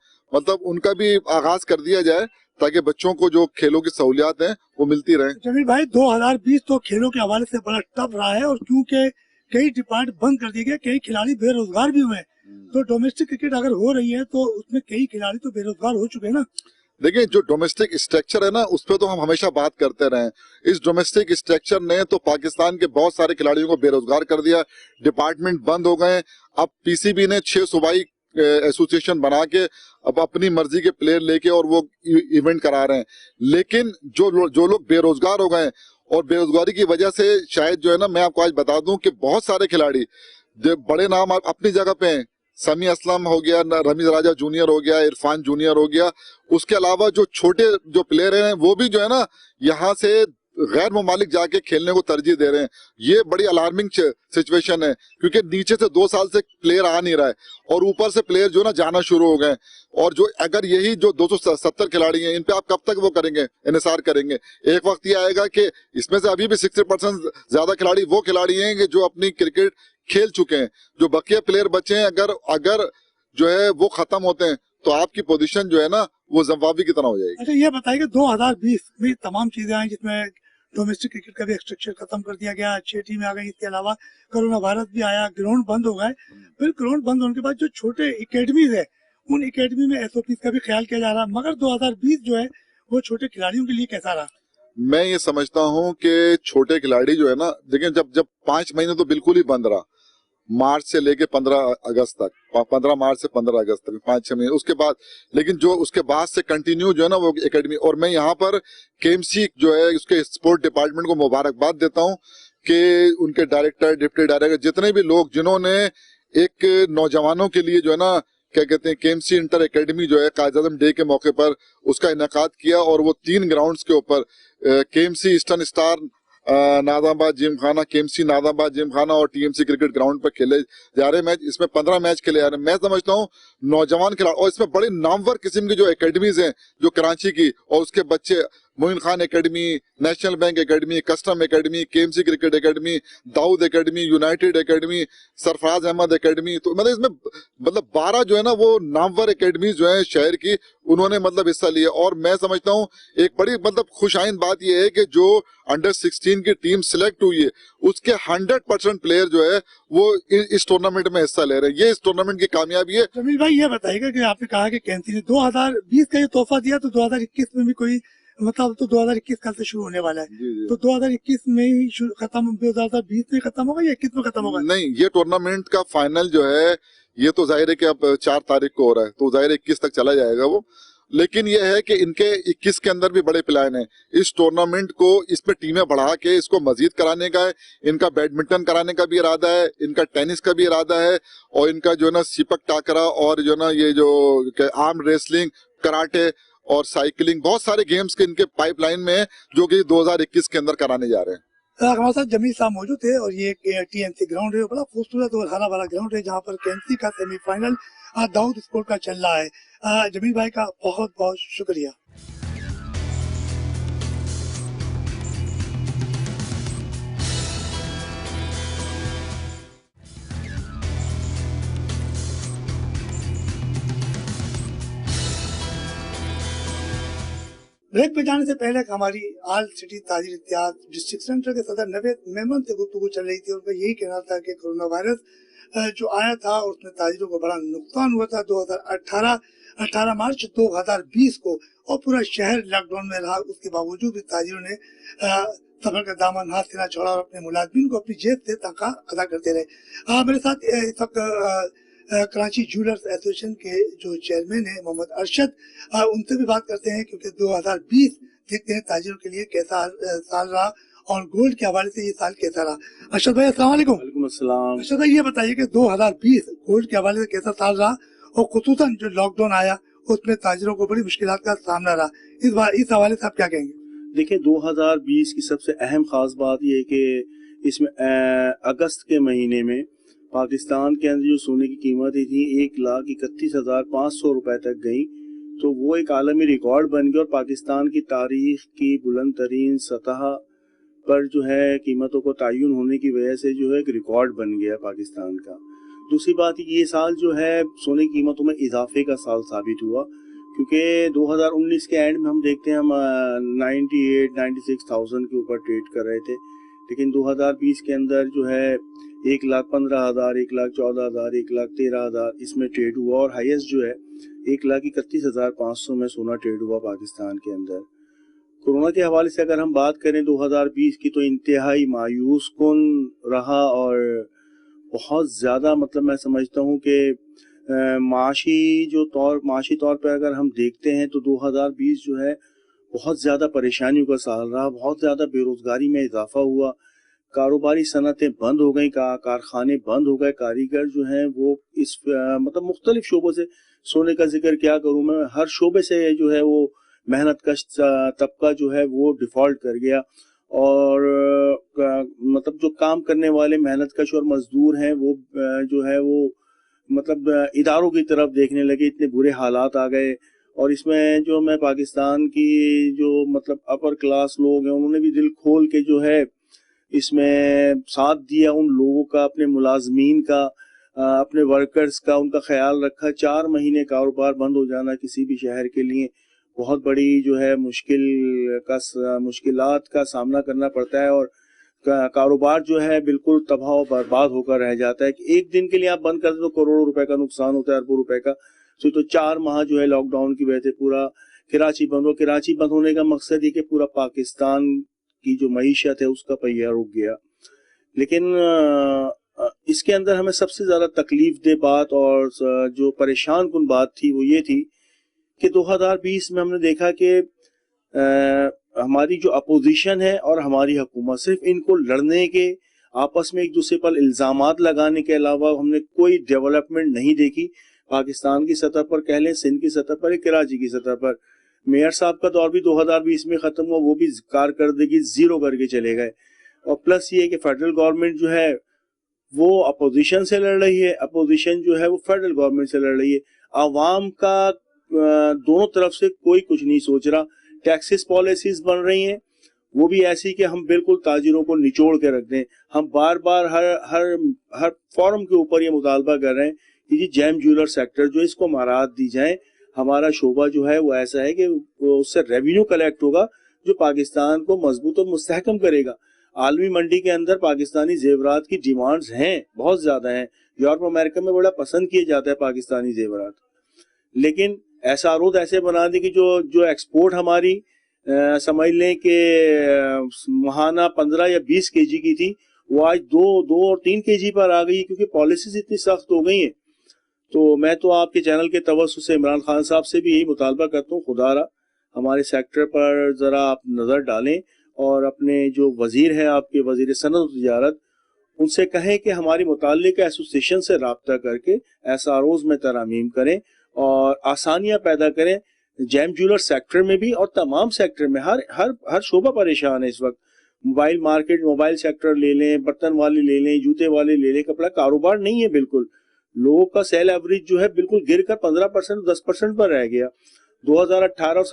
उनका भी आगाज कर दिया जाए ताकि बच्चों को जो खेलों की सहूलियात हैं वो मिलती रहे। जमील भाई 2020 तो खेलों के हवाले से बड़ा टफ रहा है और क्योंकि कई डिपार्टमेंट बंद कर दिए गए, कई खिलाड़ी बेरोजगार भी हुए, तो डोमेस्टिक क्रिकेट अगर हो रही है तो उसमें कई खिलाड़ी तो बेरोजगार हो चुके हैं ना। देखिए, जो डोमेस्टिक स्ट्रक्चर है ना उस पर तो हम हमेशा बात करते रहे। इस डोमेस्टिक स्ट्रक्चर ने तो पाकिस्तान के बहुत सारे खिलाड़ियों को बेरोजगार कर दिया, डिपार्टमेंट बंद हो गए। अब पीसीबी ने 6 सूबाई एसोसिएशन बना के अब अपनी मर्जी के प्लेयर लेके और वो इवेंट करा रहे हैं। लेकिन जो लोग बेरोजगार हो गए और बेरोजगारी की वजह से शायद जो है ना, मैं आपको आज बता दूं कि बहुत सारे खिलाड़ी जो बड़े नाम अपनी जगह पे हैं, समी असलम हो गया, रमीज राजा जूनियर हो गया, इरफान जूनियर हो गया, उसके अलावा जो छोटे जो प्लेयर हैं वो भी जो है ना यहाँ से गैर ममालिक जाके खेलने को तरजीह दे रहे हैं। ये बड़ी अलार्मिंग सिचुएशन है, क्योंकि नीचे से 2 साल से प्लेयर आ नहीं रहा है और ऊपर से प्लेयर जो ना जाना शुरू हो गए। और जो अगर यही जो 270 खिलाड़ी हैं, इन पे आप कब तक वो करेंगे, इन्हिसार करेंगे? एक वक्त ये आएगा कि इसमें से अभी भी 60% ज्यादा खिलाड़ी वो खिलाड़ी हैं कि जो अपनी क्रिकेट खेल चुके हैं। जो बकिया प्लेयर बचे हैं, अगर जो है वो खत्म होते हैं तो आपकी पोजीशन जो है ना वो जिम्बाब्वे की तरह हो जाएगी। अच्छा, ये बताइए 2020 में तमाम चीजें आई जिसमें डोमेस्टिक क्रिकेट का भी स्ट्रक्चर खत्म कर दिया गया, 6 टीमें आ गई, इसके अलावा कोरोना वायरस भी आया, ग्राउंड बंद हो गए। फिर ग्राउंड बंद होने के बाद जो छोटे एकेडमीज है उन एकेडमी में एसओपी का भी ख्याल किया जा रहा है, मगर 2020 जो है वो छोटे खिलाड़ियों के लिए कैसा रहा? मैं ये समझता हूँ कि छोटे खिलाड़ी जो है ना, देखिए जब 5 महीने तो बिल्कुल ही बंद रहा, मार्च से लेके 15 अगस्त तक, 15 मार्च से 15 अगस्त तक 5-6 महीने, उसके बाद लेकिन जो उसके बाद से कंटिन्यू जो है ना वो एकेडमी। और मैं यहाँ पर केएमसी जो है उसके स्पोर्ट डिपार्टमेंट को मुबारकबाद देता हूँ कि उनके डायरेक्टर, डिप्टी डायरेक्टर, जितने भी लोग जिन्होंने एक नौजवानों के लिए जो है ना क्या कहते हैं केएमसी इंटर एकेडमी जो है कायद-ए-आज़म डे के मौके पर उसका इनेकाद किया और वो 3 ग्राउंड्स के ऊपर KMC eastern star Nadabad gymkhana, KMC Nadabad gymkhana और टीएमसी क्रिकेट ग्राउंड पर खेले जा रहे मैच। इसमें 15 मैच खेले जा रहे हैं। मैं समझता हूँ नौजवान खिलाड़ी और इसमें बड़े नामवर किस्म की जो एकेडमीज हैं जो कराची की, और उसके बच्चे Moin Khan academy, national bank academy, custom academy, KMC cricket academy, Dawood academy, united academy, Sarfaraz Ahmed academy, तो मतलब इसमें मतलब 12 जो है ना वो नामवर एकेडमीज जो है शहर की, उन्होंने मतलब हिस्सा लिया। और मैं समझता हूँ एक बड़ी मतलब खुशाइन बात यह है कि जो अंडर 16 की टीम सिलेक्ट हुई है उसके 100% प्लेयर जो है वो इस टूर्नामेंट में हिस्सा ले रहे हैं। ये इस टूर्नामेंट की कामयाबी है। जमील भाई ये बताइएगा कि आपने कहा कि केएमसी ने 2020 का ये तोहफा दिया, तो 2021 में भी कोई मतलब तो 2021 कल से शुरू होने वाला है, तो 2021 में ही खत्म, 2020 में खत्म होगा या 21 में खत्म होगा? नहीं, ये टूर्नामेंट का फाइनल जो है ये तो जाहिर है कि अब 4 तारीख को हो रहा है, तो जाहिर है 21 तक चला जाएगा वो। लेकिन ये है कि इनके 21 के अंदर भी बड़े प्लान है। इस टूर्नामेंट को इसमें टीमें बढ़ा के इसको मजीद कराने का है। इनका बैडमिंटन कराने का भी इरादा है, इनका टेनिस का भी इरादा है, और इनका जो है ना सिपक टाकरा और जो ना ये जो आर्म रेसलिंग, कराटे और साइकिलिंग, बहुत सारे गेम्स के इनके पाइपलाइन में है जो कि 2021 के अंदर कराने जा रहे हैं। हमारे साथ जमील साहब मौजूद थे और ये टीएमसी ग्राउंड है, बड़ा खूबसूरत और हरा भरा ग्राउंड है जहाँ पर केएमसी का सेमीफाइनल दाऊद स्पोर्ट का चल रहा है। जमील भाई का बहुत बहुत शुक्रिया। ब्रेक पे जाने से पहले हमारी आल सिटी ताजिर इतिहाद डिस्ट्रिक्ट सेंटर के सदर नवेद मेमन से गुफ्तगू चल रही थी। उनका यही कहना था कि कोरोना वायरस जो आया था उसमें ताजिरों को बड़ा नुकसान हुआ था 18 मार्च 2020 को, और पूरा शहर लॉकडाउन में रहा। उसके बावजूद भी ताजिरों ने सफर का दामन हाथ से ना छोड़ा और अपने मुलाजमीन को अपनी जेब से तनख्वाह अदा करते रहे। मेरे साथ इस वक्त कराची जूलर्स एसोसिएशन के जो चेयरमैन है मोहम्मद अरशद, उनसे भी बात करते हैं क्योंकि 2020 देखते हैं ताजिरों के लिए कैसा साल रहा और गोल्ड के हवाले से ये साल कैसा रहा। अरशद भाई अस्सलाम वालेकुम। वालेकुम अस्सलाम। अरशद भाई ये बताइए कि 2020 गोल्ड के हवाले से कैसा साल रहा और खुसूसन जो लॉकडाउन आया उसमें ताजिरों को बड़ी मुश्किलात का सामना रहा, इस हवाले से आप क्या कहेंगे? देखिए 2020 की सबसे अहम खास बात ये है कि इसमें अगस्त के महीने में पाकिस्तान के अंदर जो सोने की कीमतें थी 1,31,500 रुपए तक गई, तो वो एक आलमी रिकॉर्ड बन गया और पाकिस्तान की तारीख की बुलंद तरीन सतह पर जो है कीमतों को तयन होने की वजह से जो है एक रिकॉर्ड बन गया पाकिस्तान का। दूसरी बात ये साल जो है सोने की कीमतों में इजाफे का साल साबित हुआ, क्योंकि 2019 के एंड में हम देखते हैं हम 96,000 के ऊपर ट्रेड कर रहे थे, लेकिन 2020 के अंदर जो है 1,15,000, 1,14,000, 1,13,000 इसमें ट्रेड हुआ और हाईएस्ट जो है 1,31,500 में सोना ट्रेड हुआ पाकिस्तान के अंदर। कोरोना के हवाले से अगर हम बात करें 2020 की, तो इंतहाई मायूस कुन रहा और बहुत ज़्यादा मतलब मैं समझता हूँ कि माशी तौर पर अगर हम देखते हैं तो 2020 जो है बहुत ज़्यादा परेशानियों का साल रहा। बहुत ज़्यादा बेरोज़गारी में इजाफा हुआ, कारोबारी सनतें बंद हो गई, कारखाने बंद हो गए, कारीगर जो हैं वो इस मतलब मुख्तलिफ शोबों से, सोने का जिक्र क्या करूँ मैं, हर शोबे से जो है वो मेहनत कश तबका जो है वो डिफ़ॉल्ट कर गया और मतलब जो काम करने वाले मेहनत कश और मजदूर हैं वो जो है वो मतलब इदारों की तरफ देखने लगे, इतने बुरे हालात आ गए। और इसमें जो मैं पाकिस्तान की जो मतलब अपर क्लास लोग हैं उन्होंने भी दिल खोल के जो है इसमें साथ दिया, उन लोगों का, अपने मुलाजमीन का, अपने वर्कर्स का, उनका ख्याल रखा। 4 महीने कारोबार बंद हो जाना किसी भी शहर के लिए बहुत बड़ी जो है मुश्किलात का सामना करना पड़ता है और कारोबार जो है बिल्कुल तबाह और बर्बाद होकर रह जाता है। कि एक दिन के लिए आप बंद कर दो तो करोड़ों रुपए का नुकसान होता है, अरबों रुपए का। तो 4 माह जो है लॉकडाउन की वजह से पूरा कराची बंद हो। कराची बंद होने का मकसद ये कि पूरा पाकिस्तान की जो मईशत है उसका पहिया रुक गया। लेकिन इसके अंदर हमें सबसे ज्यादा तकलीफ दे बात और जो परेशान कुन बात थी वो ये थी कि 2020 में हमने देखा कि हमारी जो अपोजिशन है और हमारी हुकूमत, सिर्फ इनको लड़ने के, आपस में एक दूसरे पर इल्जामात लगाने के अलावा हमने कोई डेवलपमेंट नहीं देखी। पाकिस्तान की सतह पर कह लें, सिंध की सतह पर, कराची की सतह पर। मेयर साहब का दौर भी 2020 में खत्म हुआ, वो भी कारकर्दगी जीरो करके चले गए। اور پلس یہ کہ فیڈرل گورنمنٹ جو ہے وہ اپوزیشن سے لڑ رہی ہے، اپوزیشن جو ہے وہ فیڈرل گورنمنٹ سے لڑ رہی ہے. عوام کا دونوں طرف سے کوئی کچھ نہیں سوچ رہا. ٹیکسز پالیسیز بن رہی ہیں وہ بھی ایسی کہ ہم بالکل تاجروں کو نچوڑ کے رکھ دیں. ہم بار بار ہر فورم کے اوپر یہ مطالبہ کر رہے ہیں کہ جی جیم جیولر سیکٹر جو اس کو مراعات دی جائیں. ہمارا شعبہ جو ہے وہ ایسا ہے کہ اس سے ریونیو کلیکٹ ہوگا جو پاکستان کو مضبوط اور مستحکم کرے گا. عالمی منڈی کے اندر پاکستانی زیورات کی ڈیمانڈز ہیں، بہت زیادہ ہیں. یورپ امریکہ میں بڑا پسند کیا جاتا ہے پاکستانی زیورات، لیکن ایسا رود ایسے بنا دی کہ جو ایکسپورٹ ہماری سمجھ لیں کہ ماہانہ 15 یا 20 کے جی کی تھی، وہ آج 2 اور 3 کے جی پر آ گئی کیونکہ پالیسیز اتنی سخت ہو گئی ہیں. تو میں تو آپ کے چینل کے توسط سے عمران خان صاحب سے بھی یہی مطالبہ کرتا ہوں، خدا را ہمارے سیکٹر پر ذرا آپ نظر ڈالیں اور اپنے جو وزیر ہیں آپ کے وزیر صنعت و تجارت، ان سے کہیں کہ ہماری متعلقہ ایسوسیشن سے رابطہ کر کے SROs میں ترامیم کریں اور آسانیاں پیدا کریں. جیم جیولر سیکٹر میں بھی اور تمام سیکٹر میں ہر شعبہ پریشان ہے اس وقت. موبائل مارکیٹ، موبائل سیکٹر لے لیں، برتن والے لے لیں، جوتے والے لے لیں، کپڑا کاروبار نہیں ہے بالکل. لوگوں کا سیل ایوریج جو ہے بالکل گر کر 15% 10% پر رہ گیا. 2018 اور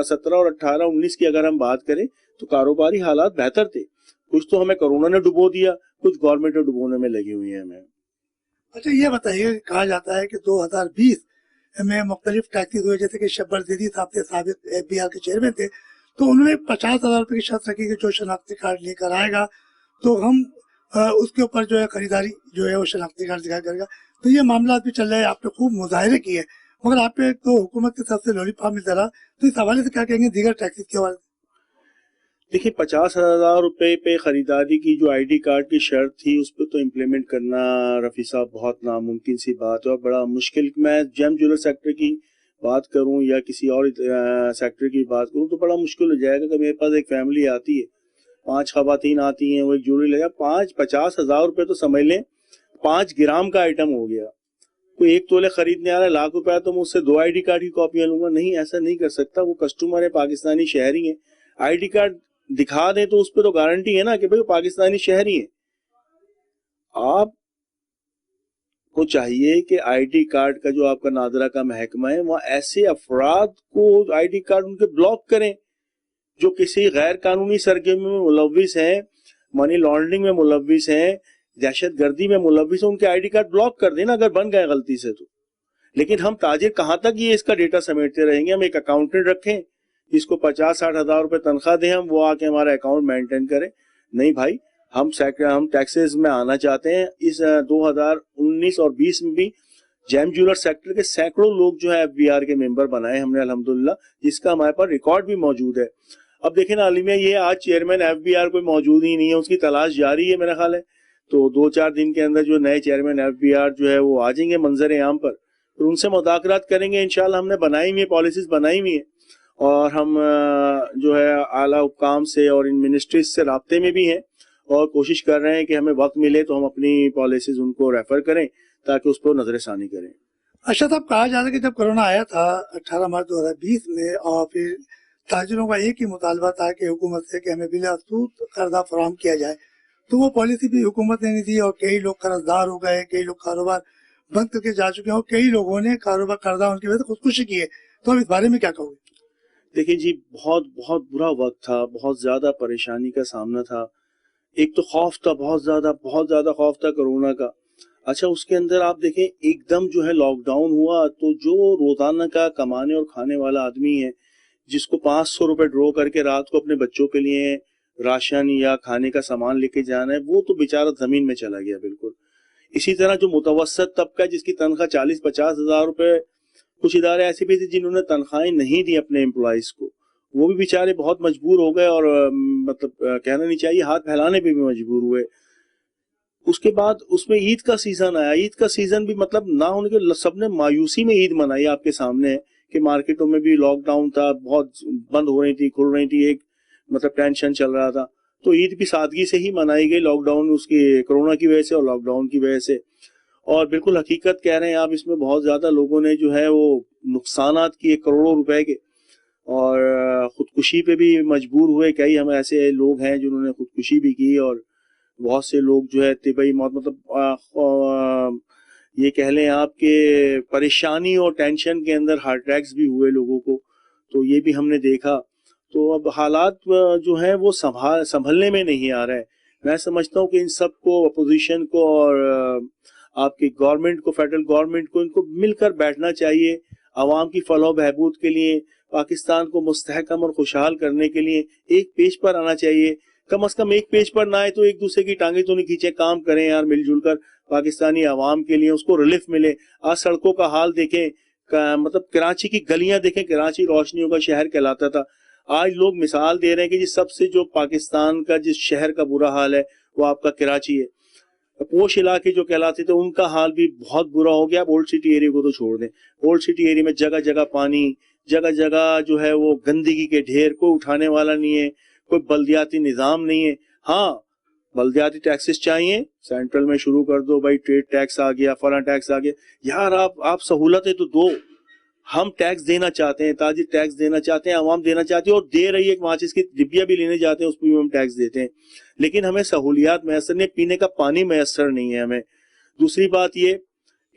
17 اور 18 19 کی اگر ہم بات کریں تو کاروباری حالات بہتر تھے. کچھ تو ہمیں کرونا نے ڈبو دیا، کچھ گورنمنٹ ڈبونے میں لگی ہوئی ہیں ہمیں. اچھا یہ بتائیے، کہا جاتا ہے کہ 2020 میں مختلف ٹیکسز ہوئے، جیسے کہ شبر زیدی صاحب تھے، سابق FBR کے چیئرمین تھے، تو انہوں نے 50,000 روپے کی شرط رکھی کہ جو شناختی کارڈ لے کر آئے گا تو ہم اس کے اوپر جو ہے خریداری جو ہے وہ شناختی کارڈ دکھایا کرے گا. تو یہ معاملات بھی چل رہے ہیں، آپ نے خوب مظاہرے کیے، مگر آپ نے تو حکومت کی طرف سے لولی پاپ ملتا رہا. تو اس حوالے سے کیا کہیں گے دیگر ٹیکسز کے حوالے سے؟ دیکھیے 50,000 روپے پہ خریداری کی جو ID کارڈ کی شرط تھی اس پہ تو امپلیمنٹ کرنا رفیع صاحب بہت ناممکن سی بات ہے اور بڑا مشکل. میں جیم جیولر سیکٹر کی بات کروں یا کسی اور سیکٹر کی بات کروں تو بڑا مشکل ہو جائے گا کہ میرے پاس ایک فیملی آتی ہے، 5 خواتین آتی ہیں، وہ ایک جوڑی لے جائے 50,000 روپے تو سمجھ لیں 5 گرام کا آئٹم ہو گیا. کوئی 1 تولے خریدنے آ رہا ہے £1,00,000 تو میں اس سے 2 ID کارڈ کی کاپیاں لوں گا؟ نہیں، ایسا نہیں کر سکتا. وہ کسٹمر ہے، پاکستانی شہری ہیں، ID کارڈ دکھا دیں تو اس پہ تو گارنٹی ہے نا کہ بھئی پاکستانی شہری ہیں. آپ کو چاہیے کہ ID کارڈ کا جو آپ کا نادرہ کا محکمہ ہے وہاں ایسے افراد کو ID کارڈ ان کے بلاک کریں جو کسی غیر قانونی سرگرمی میں ملوث ہیں، منی لانڈرنگ میں ملوث ہیں، دہشت گردی میں ملوث ہیں، ان کے ID کارڈ بلاک کر دیں نا اگر بن گئے غلطی سے تو. لیکن ہم تاجر کہاں تک یہ اس کا ڈیٹا سمیٹتے رہیں گے؟ ہم ایک اکاؤنٹنٹ رکھیں جس کو 50-60 ہزار روپے تنخواہ دیں، ہم وہ آ کے ہمارا اکاؤنٹ مینٹین کریں؟ نہیں بھائی، ہم ٹیکسز میں آنا چاہتے ہیں. اس 2019 اور 20 میں بھی جیم جیولر سیکٹر کے سینکڑوں لوگ جو ہے FBR کے ممبر بنائے ہم نے الحمدللہ، جس کا ہمارے پاس ریکارڈ بھی موجود ہے. اب دیکھیں نا عالمیہ، یہ آج چیئرمین FBR کوئی موجود ہی نہیں ہے، اس کی تلاش جاری ہے میرا خیال ہے. تو 2-4 دن کے اندر جو نئے چیئرمین FBR جو ہے وہ آ جائیں گے منظر عام پر، پھر ان سے مذاکرات کریں گے. انشاءاللہ ہم نے بنائی ہوئی پالیسیز بنائی ہوئی ہیں اور ہم جو ہے اعلیٰ حکام سے اور ان منسٹریز سے رابطے میں بھی ہیں اور کوشش کر رہے ہیں کہ ہمیں وقت ملے تو ہم اپنی پالیسیز ان کو ریفر کریں تاکہ اس پر نظر ثانی کریں. اچھا صاحب، کہا جاتا ہے کہ جب کرونا آیا تھا 18 مارچ 2020 میں، اور پھر تاجروں کا ایک ہی مطالبہ تھا کہ حکومت سے کہ ہمیں بلا سود قرضہ فراہم کیا جائے، تو وہ پالیسی بھی حکومت نے نہیں دی اور کئی لوگ قرض دار ہو گئے، کئی لوگ کاروبار بند کر کے جا چکے ہیں اور کئی لوگوں نے کاروبار قرضہ ان کی وجہ سے خودکشی کی ہے. تو اب اس بارے میں کیا کہو گے؟ دیکھیں جی، بہت برا وقت تھا، بہت زیادہ پریشانی کا سامنا تھا. ایک تو خوف تھا، بہت زیادہ خوف تھا کرونا کا. اچھا، اس کے اندر آپ دیکھیں ایک دم جو ہے لاک ڈاؤن ہوا تو جو روزانہ کا کمانے اور کھانے والا آدمی ہے، جس کو 500 روپے ڈرو کر کے رات کو اپنے بچوں کے لیے راشن یا کھانے کا سامان لے کے جانا ہے، وہ تو بیچارہ زمین میں چلا گیا بالکل. اسی طرح جو متوسط طبقہ جس کی تنخواہ 40-50 ہزار روپے، کچھ ادارے ایسے بھی تھے جنہوں نے تنخواہیں نہیں دی اپنے امپلائیز کو، وہ بھی بیچارے بہت مجبور ہو گئے اور مطلب کہنا نہیں چاہیے ہاتھ پھیلانے پہ بھی مجبور ہوئے. اس کے بعد اس میں عید کا سیزن آیا. عید کا سیزن بھی مطلب نہ ہونے کے سب نے مایوسی میں عید منائی. آپ کے سامنے ہے کہ مارکیٹوں میں بھی لاک ڈاؤن تھا، بہت بند ہو رہی تھی، کھل رہی تھی، ایک مطلب ٹینشن چل رہا تھا. تو عید بھی سادگی سے ہی منائی گئی، لاک ڈاؤن اس کی کرونا کی وجہ سے اور لاک ڈاؤن کی وجہ سے. اور بالکل حقیقت کہہ رہے ہیں آپ، اس میں بہت زیادہ لوگوں نے جو ہے وہ نقصانات کیے کروڑوں روپے کے. اور خودکشی پہ بھی مجبور ہوئے. کئی ہم ایسے لوگ ہیں جنہوں نے خودکشی بھی کی, اور بہت سے لوگ جو ہے طبی موت, مطلب یہ کہہ لیں آپ کے پریشانی اور ٹینشن کے اندر ہارٹ اٹیکس بھی ہوئے لوگوں کو, تو یہ بھی ہم نے دیکھا. تو اب حالات جو ہیں وہ سنبھلنے میں نہیں آ رہے. میں سمجھتا ہوں کہ ان سب کو, اپوزیشن کو اور آپ کی گورنمنٹ کو, فیڈرل گورنمنٹ کو, ان کو مل کر بیٹھنا چاہیے. عوام کی فلاح و بہبود کے لیے, پاکستان کو مستحکم اور خوشحال کرنے کے لیے ایک پیج پر آنا چاہیے. کم از کم ایک پیج پر نہ آئے تو ایک دوسرے کی ٹانگیں تو نہیں کھینچے, کام کریں یار مل جل کر پاکستانی عوام کے لیے, اس کو ریلیف ملے. آج سڑکوں کا حال دیکھیں, مطلب کراچی کی گلیاں دیکھیں, کراچی روشنیوں کا شہر کہلاتا تھا. آج لوگ مثال دے رہے ہیں کہ جی سب سے جو پاکستان کا جس شہر کا برا حال ہے وہ آپ کا کراچی ہے. پوش علاقے جو کہلاتے تھے ان کا حال بھی بہت برا ہو گیا. اولڈ سٹی ایریا کو تو چھوڑ دیں, اولڈ سٹی ایریا میں جگہ جگہ پانی, جگہ جگہ جو ہے وہ گندگی کے ڈھیر, کوئی اٹھانے والا نہیں ہے, کوئی بلدیاتی نظام نہیں ہے. ہاں بلدیاتی ٹیکسز چاہیے, سینٹرل میں شروع کر دو بھائی, ٹریڈ ٹیکس آ گیا, فلاں ٹیکس آ گیا. یار آپ سہولتیں تو دو. ہم ٹیکس دینا چاہتے ہیں, تاجر ٹیکس دینا چاہتے ہیں, عوام دینا چاہتی ہے, اور دے رہی ہے. ماچس کی ڈبیاں بھی لینے جاتے ہیں اس پہ بھی ہم ٹیکس دیتے ہیں, لیکن ہمیں سہولیات میسر نہیں, پینے کا پانی میسر نہیں ہے ہمیں. دوسری بات یہ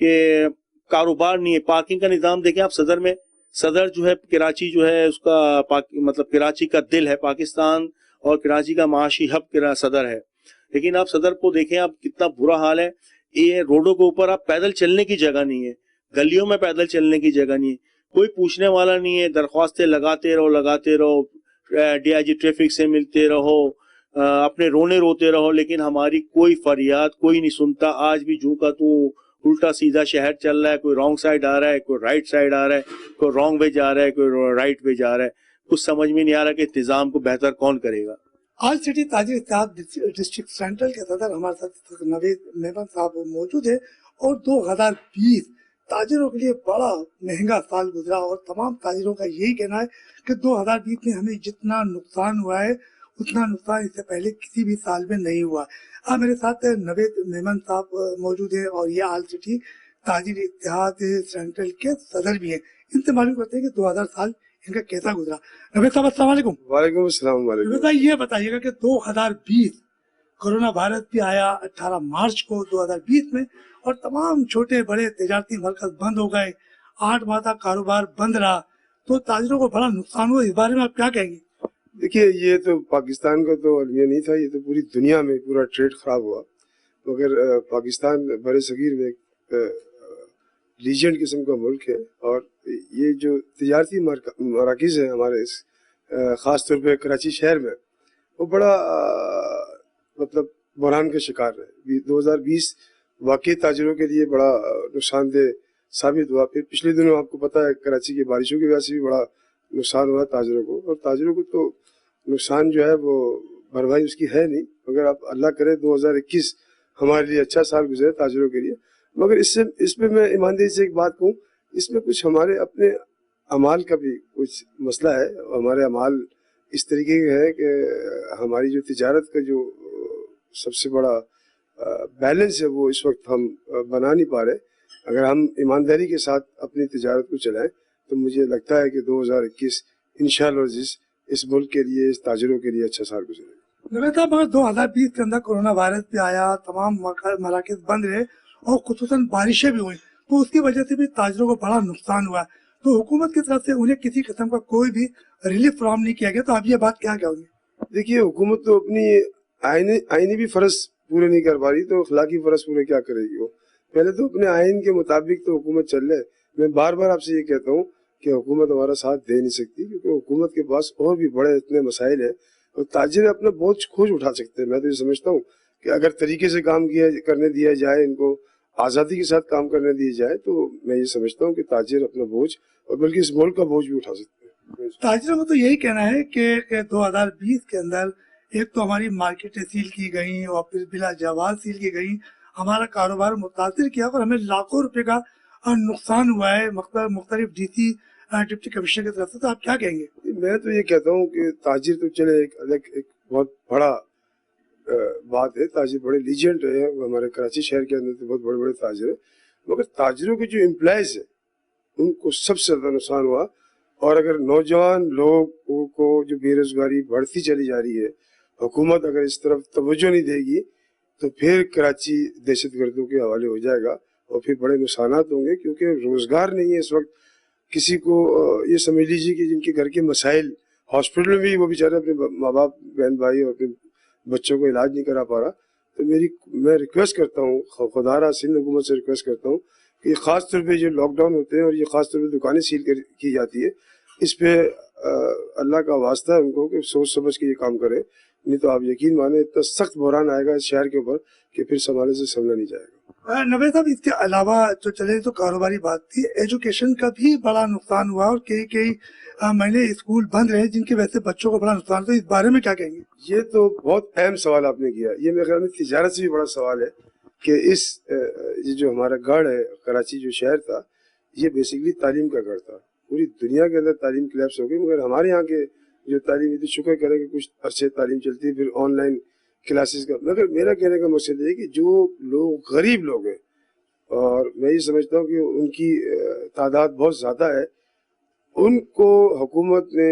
کہ کاروبار نہیں ہے. پارکنگ کا نظام دیکھیں آپ, صدر میں, صدر جو ہے کراچی جو ہے اس کا مطلب کراچی کا دل ہے پاکستان, اور کراچی کا معاشی ہب صدر ہے. لیکن آپ صدر کو دیکھیں آپ, کتنا برا حال ہے. یہ روڈوں کے اوپر آپ پیدل چلنے کی جگہ نہیں ہے, گلیوں میں پیدل چلنے کی جگہ نہیں ہے, کوئی پوچھنے والا نہیں ہے. درخواستیں لگاتے رہو, ڈی آئی جی ٹریفک سے ملتے رہو, اپنے روتے رہو, لیکن ہماری کوئی فریاد کوئی نہیں سنتا. آج بھی جو کا تو الٹا سیدھا شہر چل رہا ہے, کوئی رانگ سائڈ آ رہا ہے, کوئی رائٹ سائڈ آ رہا ہے, کوئی رانگ وے جا رہا ہے, کوئی رائٹ وے جا رہا ہے. کچھ سمجھ میں نہیں آ رہا کہ انتظام کو بہتر کون کرے گا. آل سٹی تاجر اتحاد ڈسٹرکٹ سینٹرل کے صدر ہمارے ساتھ نوید میمن صاحب موجود ہے. اور 2020 تاجروں کے لیے بڑا مہنگا سال گزرا, اور تمام تاجروں کا یہی کہنا ہے کہ 2020 میں ہمیں جتنا نقصان ہوا ہے اتنا نقصان اس سے پہلے کسی بھی سال میں نہیں ہوا. میرے ساتھ نوید میمن صاحب موجود ہیں, اور یہ آل سٹی تاجر اتحاد سینٹرل کے صدر بھی ہیں. ان سے معلوم کرتے ہیں کہ 2000 سال ان کا کیسا گزرا. نوید صاحب السلام علیکم. وعلیکم السلام. نوید صاحب یہ بتائیے گا کہ 2020 کورونا وائرس بھی آیا 18 مارچ کو 2020 میں, اور تمام چھوٹے بڑے تجارتی مرکز بند ہو گئے, 8 ماہ تک کاروبار بند رہا, تو تاجروں کو بڑا نقصان ہوا. اس بارے میں آپ کیا کہیں گے؟ دیکھیے, یہ تو پاکستان کا تو المیہ نہیں تھا, یہ تو پوری دنیا میں پورا ٹریڈ خراب ہوا. مگر پاکستان بر صغیر میں لیجنڈ قسم کا ملک ہے, اور یہ جو تجارتی مراکز ہیں ہمارے خاص طور پہ کراچی شہر میں, وہ بڑا مطلب بحران کا شکار ہے. 2020 واقعی تاجروں کے لیے بڑا نقصان دہ ثابت ہوا. پھر پچھلے دنوں آپ کو پتہ ہے کراچی کی بارشوں کی وجہ سے بھی بڑا نقصان ہوا تاجروں کو, اور تاجروں کو تو نقصان جو ہے وہ بھرپائی اس کی ہے نہیں. مگر اب اللہ کرے 2021 ہمارے لیے اچھا سال گزرے تاجروں کے لیے. مگر اس پہ میں ایمانداری سے ایک بات کہوں, اس میں کچھ ہمارے اپنے اعمال کا بھی کچھ مسئلہ ہے. ہمارے اعمال اس طریقے کے ہے کہ ہماری جو تجارت کا جو سب سے بڑا بیلنس ہے وہ اس وقت ہم بنا نہیں پا رہے. اگر ہم ایمانداری کے ساتھ اپنی تجارت کو چلائیں تو مجھے لگتا ہے کہ 2021 انشاءاللہ عزیز اس ملک کے لیے, اس تاجروں کے لیے اچھا سال گزرے گا. نوید صاحب, مگر 2020 کے اندر کورونا وائرس بھی آیا, تمام مراکز بند رہے, اور خصوصاً بارشیں بھی ہوئی, تو اس کی وجہ سے بھی تاجروں کو بڑا نقصان ہوا. تو حکومت کی طرف سے انہیں کسی قسم کا کوئی بھی ریلیف فراہم نہیں کیا گیا, تو آپ یہ بات کیا کہیں گے؟ دیکھیے, حکومت تو اپنی آئینی بھی فرض پورے نہیں کر پا رہی, تو اخلاقی فرض پورے کیا کرے گی وہ؟ پہلے تو اپنے آئین کے مطابق تو حکومت چل رہے. میں بار بار آپ سے یہ کہتا ہوں کہ حکومت ہمارا ساتھ دے نہیں سکتی, کیونکہ حکومت کے پاس اور بھی بڑے اتنے مسائل ہیں, اور تاجر اپنا بوجھ خود اٹھا سکتے ہیں. میں تو یہ سمجھتا ہوں کہ اگر طریقے سے کام کرنے دیا جائے, ان کو آزادی کے ساتھ کام کرنے دی جائے, تو میں یہ سمجھتا ہوں کہ تاجر اپنا بوجھ, اور بلکہ اس ملک کا بوجھ بھی اٹھا سکتے ہیں. تاجروں کو تو یہی کہنا ہے کہ 2020 کے اندر ایک تو ہماری مارکیٹیں سیل کی گئیں, اور پھر بلا جواز سیل کی گئیں, ہمارا کاروبار متاثر کیا, اور ہمیں لاکھوں روپے کا نقصان ہوا ہے مختلف ڈی سی ڈپٹی کمشنر کی طرف سے. تو آپ کیا کہیں گے؟ میں تو یہ کہتا ہوں کہ تاجر تو چلے ایک بہت بڑا بات ہے, تاجر بڑے لیجنڈ ہے. ہمارے کراچی شہر کے اندر تو بہت بڑے بڑے تاجر ہیں, مگر تاجروں کے جو امپلائز ہیں ان کو سب سے زیادہ نقصان ہوا. اور اگر نوجوان لوگوں کو جو بے روزگاری بڑھتی چلی جا رہی ہے، حکومت اگر اس طرف توجہ نہیں دے گی تو پھر کراچی دہشت گردوں کے حوالے ہو جائے گا اور پھر بڑے نقصانات ہوں گے، کیونکہ روزگار نہیں ہے اس وقت کسی کو. یہ سمجھ لیجیے کہ جن کے گھر کے مسائل، ہاسپٹل میں بھی وہ بیچارے اپنے ماں باپ بہن بھائی اور اپنے بچوں کو علاج نہیں کرا پا رہا. تو میں ریکویسٹ کرتا ہوں، خدا را سندھ حکومت سے ریکویسٹ کرتا ہوں کہ خاص طور پہ جو لاک ڈاؤن ہوتے ہیں اور یہ خاص طور پہ دکانیں سیل کی جاتی ہے، اس پہ اللہ کا واسطہ ہے ان کو کہ سوچ سمجھ کے یہ کام کرے، نہیں تو آپ یقین مانیں اتنا سخت بحران آئے گا اس شہر کے اوپر کہ پھر سنبھالنے سے سنبھلا نہیں جائے گا. نوید صاحب، اس کے علاوہ جو چلے تو کاروباری بات تھی، ایجوکیشن کا بھی بڑا نقصان ہوا اور کئی مہینے اسکول بند رہے جن کی وجہ سے بچوں کو بڑا نقصان. تو اس بارے میں کیا کہیں گے؟ یہ تو بہت اہم سوال آپ نے کیا. یہ میرے خیال میں تجارت سے بھی بڑا سوال ہے کہ یہ جو ہمارا گڑھ ہے کراچی جو شہر تھا، یہ بیسیکلی تعلیم کا گڑھ تھا. پوری دنیا کے اندر تعلیم کلیپس ہو گئی، مگر ہمارے یہاں کے جو تعلیم تو شکر کریں کہ کچھ عرصے تعلیم چلتی ہے، پھر آن لائن کلاسز کا. مگر میرا کہنے کا مقصد یہ ہے کہ جو لوگ غریب لوگ ہیں، اور میں یہ سمجھتا ہوں کہ ان کی تعداد بہت زیادہ ہے، ان کو حکومت نے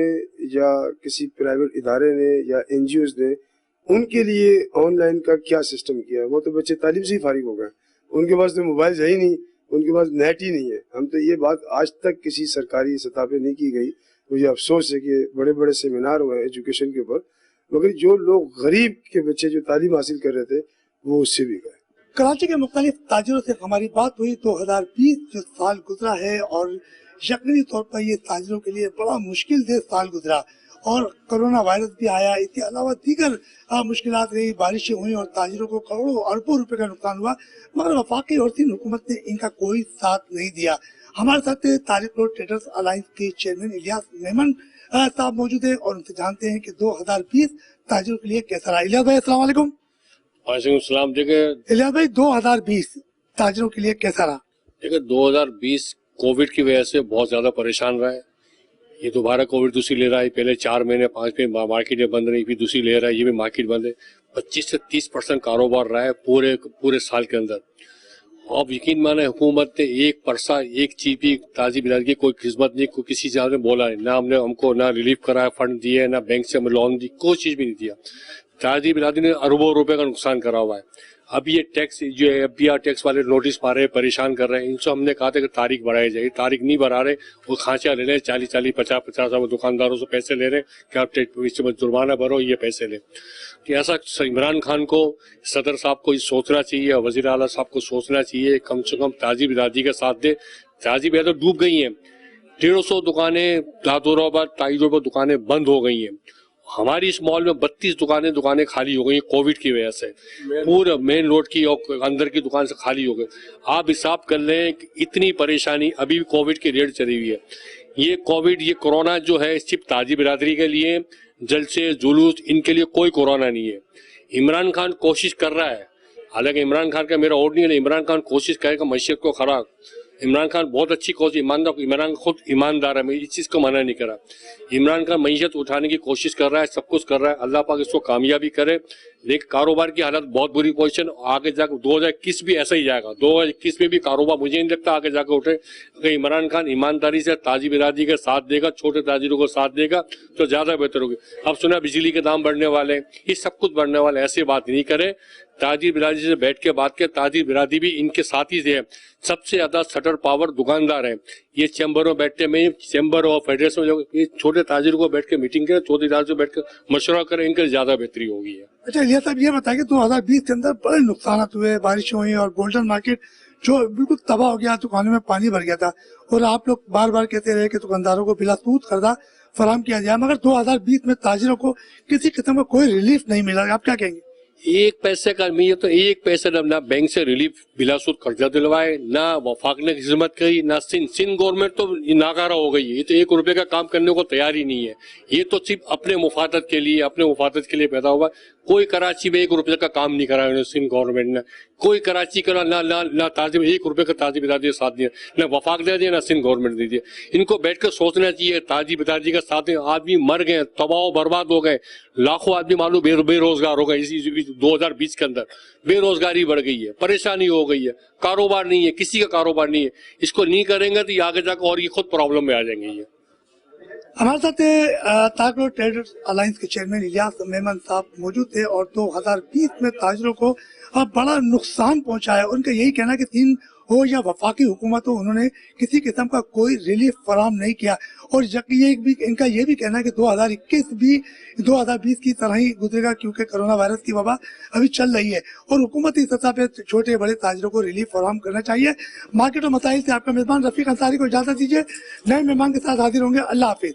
یا کسی پرائیویٹ ادارے نے یا این جی اوز نے ان کے لیے آن لائن کا کیا سسٹم کیا ہے. وہ تو بچے تعلیم سے ہی فارغ ہو گئے، ان کے پاس تو موبائل ہے ہی نہیں، ان کے پاس نیٹ ہی نہیں ہے. ہم تو یہ بات آج تک کسی سرکاری سطح پہ نہیں کی گئی. مجھے افسوس ہے کہ بڑے بڑے سیمینار ہوئے ایجوکیشن کے اوپر، مگر جو لوگ غریب کے بچے جو تعلیم حاصل کر رہے تھے وہ اس سے بھی گئے. کراچی کے مختلف تاجروں سے ہماری بات ہوئی. 2020 جو سال گزرا ہے اور یقینی طور پر یہ تاجروں کے لیے بڑا مشکل دہ سال گزرا، اور کرونا وائرس بھی آیا. اس کے علاوہ دیگر مشکلات رہی، بارشیں ہوئیں اور تاجروں کو کروڑوں اربوں روپے کا نقصان ہوا، مگر وفاقی اور سندھ حکومت نے ان کا کوئی ساتھ نہیں دیا. ہمارے ساتھ طارق روڈ ٹریڈرز الائنس کے چیئرمین الیاس میمن صاحب موجود ہیں اور ان سے جانتے ہیں کہ 2020 تاجروں کے لیے کیسا رہا. الیاس بھائی السلام علیکم. وعلیکم السلام. دیکھیں الیاس بھائی، 2020 تاجروں کے لیے کیسا رہا؟ دیکھیں 2020 کووڈ کی وجہ سے بہت زیادہ پریشان رہا ہے. یہ دوبارہ کووڈ دوسری لے رہا ہے. پہلے 4 مہینے 5 مہینے مارکیٹیں بند رہی، پھر دوسری لے رہا ہے، یہ بھی مارکیٹ بند ہے. 25 سے 30% کاروبار رہا ہے پورے سال کے اندر. اب یقین مانے حکومت نے ایک پرسہ ایک چیز بھی تازی بلاد کی کوئی خدمت نہیں، کوئی کسی چیز نے بولا نہیں، نہ ہم کو نہ ریلیف کرایا، فنڈ دیے، نہ بینک سے ہمیں لون دی، کوئی چیز بھی نہیں دیا. تازی برادری نے اربوں روپے کا نقصان کرا ہوا ہے. اب یہ ٹیکس جو ہے FBR ٹیکس والے نوٹس پا رہے ہیں، پریشان کر رہے ہیں. ان سے ہم نے کہا تھا کہ تاریخ بڑھائی جائے، تاریخ نہیں بڑھا رہے. وہ کھانچا لے رہے ہیں 40 50 دکانداروں سے پیسے لے رہے ہیں کہ آپ جرمانہ بھرو، یہ پیسے لیں. کہ ایسا عمران خان کو، صدر صاحب کو یہ سوچنا چاہیے، وزیر اعلیٰ صاحب کو سوچنا چاہیے کم سے کم تازی برادری کا ساتھ دے. تازی برادری ڈوب گئی ہیں. 150 دکانیں دادورہ پر 250 دکانیں بند ہو گئی ہیں. ہماری اس مال میں 32 دکانیں خالی ہو گئی کووڈ کی وجہ سے. پورے مین روڈ کی اور اندر کی دکان سے خالی ہو گئے. آپ حساب کر لیں کہ اتنی پریشانی ابھی بھی کووڈ کی ریٹ چلی ہوئی ہے. یہ کووڈ، یہ کورونا جو ہے صرف تازی برادری کے لیے، جلسے جلوس ان کے لیے کوئی کورونا نہیں ہے. عمران خان کوشش کر رہا ہے، حالانکہ عمران خان کا میرا ووٹ نہیں ہے، عمران خان کوشش کرے گا معیشت کو خراب. عمران خان بہت اچھی کوشش، عمران خود ایماندار ہے، میں اس چیز کو منع نہیں کرا. عمران خان معیشت اٹھانے کی کوشش کر رہا ہے، سب کچھ کر رہا ہے. اللہ پاک اس کو کامیابی کرے. لیکن کاروبار کی حالت بہت بری پوزیشن. آگے جا کے 2021 بھی ایسا ہی جائے گا. 2021 میں بھی کاروبار مجھے نہیں لگتا آگے جا کے اٹھے. اگر عمران خان ایمانداری سے تازی برادری کا ساتھ دے گا، چھوٹے تاجروں کو ساتھ دے گا تو زیادہ بہتر ہوگی. اب سنا بجلی کے دام بڑھنے والے، یہ سب کچھ بڑھنے والے، ایسی بات نہیں کرے. تاجر برادری سے بیٹھ کے بات کرے. تاجر برادری بھی ان کے ساتھی سے ہے. سب سے زیادہ سٹر پاور دکاندار ہیں. یہ چیمبروں بیٹھتے میں، چیمبر اور فیڈریشن میں یہ چھوٹے تاجروں کو بیٹھ کے میٹنگ کرے، چھوٹے تاجر بیٹھ کے مشورہ کرے، ان کے زیادہ بہتری ہوگی ہے. اچھا الیاس صاحب، یہ بتائیں کہ 2020 کے اندر بڑے نقصانات ہوئے، بارشیں ہوئی اور گولڈن مارکیٹ جو بالکل تباہ ہو گیا، دکانوں میں پانی بھر گیا تھا، اور آپ لوگ بار بار کہتے رہے کہ دکانداروں کو بلا سود قرضہ فراہم کیا جائے، مگر 2020 میں تاجروں کو کسی قسم کا کوئی ریلیف نہیں ملا. آپ کیا کہیں گے؟ ایک پیسے کا نہیں ہے تو ایک پیسے نہ بینک سے ریلیف بلا سود قرضہ دلوائے، نہ وفاق نے خدمت کری، نہ سندھ گورنمنٹ تو ناکارہ ہو گئی ہے. یہ تو 1 روپے کا کام کرنے کو تیار ہی نہیں ہے. یہ تو صرف اپنے مفادت کے لیے پیدا ہوا. کوئی کراچی میں 1 روپے کا کام نہیں کرا سندھ گورنمنٹ نے. کوئی کراچی کا نہ تازی میں 1 روپے کا تازی برادری کا ساتھ دیا، نہ وفاق دے دیا، نہ سندھ گورنمنٹ دے دیا. ان کو بیٹھ کر سوچنا چاہیے. تازی برادری کا ساتھ دیا. آدمی مر گئے، تباہ و برباد ہو گئے، لاکھوں آدمی معلوم بے روزگار ہو گئے. اسی 2020 کے اندر بے روزگاری بڑھ گئی ہے، پریشانی ہو گئی ہے، کاروبار نہیں ہے، کسی کا کاروبار نہیں ہے. اس کو نہیں کریں گے تو یہ آگے جا کر اور یہ خود پرابلم میں آ جائیں گے. हमारे साथ ताकरो ट्रेडर्स अलायंस के चेयरमैन इलियास मेमन साहब मौजूद थे और 2020 में ताजरों को बड़ा नुकसान पहुंचा है। उनका यही कहना है कि 3 हो या वफाकी हुकूमत हो, उन्होंने किसी किस्म का कोई रिलीफ फराहम नहीं किया। और इनका ये भी कहना है कि 2021 भी 2020 की तरह ही गुजरेगा, क्योंकि कोरोना वायरस की वबा अभी चल रही है और हुकूमती सतह पे छोटे बड़े ताजरों को रिलीफ फराहम करना चाहिए। मार्केट और मसाइल से आपका मेजबान रफीक अंसारी को इजाजत दीजिए। नए मेहमान के साथ हाजिर होंगे। अल्लाह हाफिज।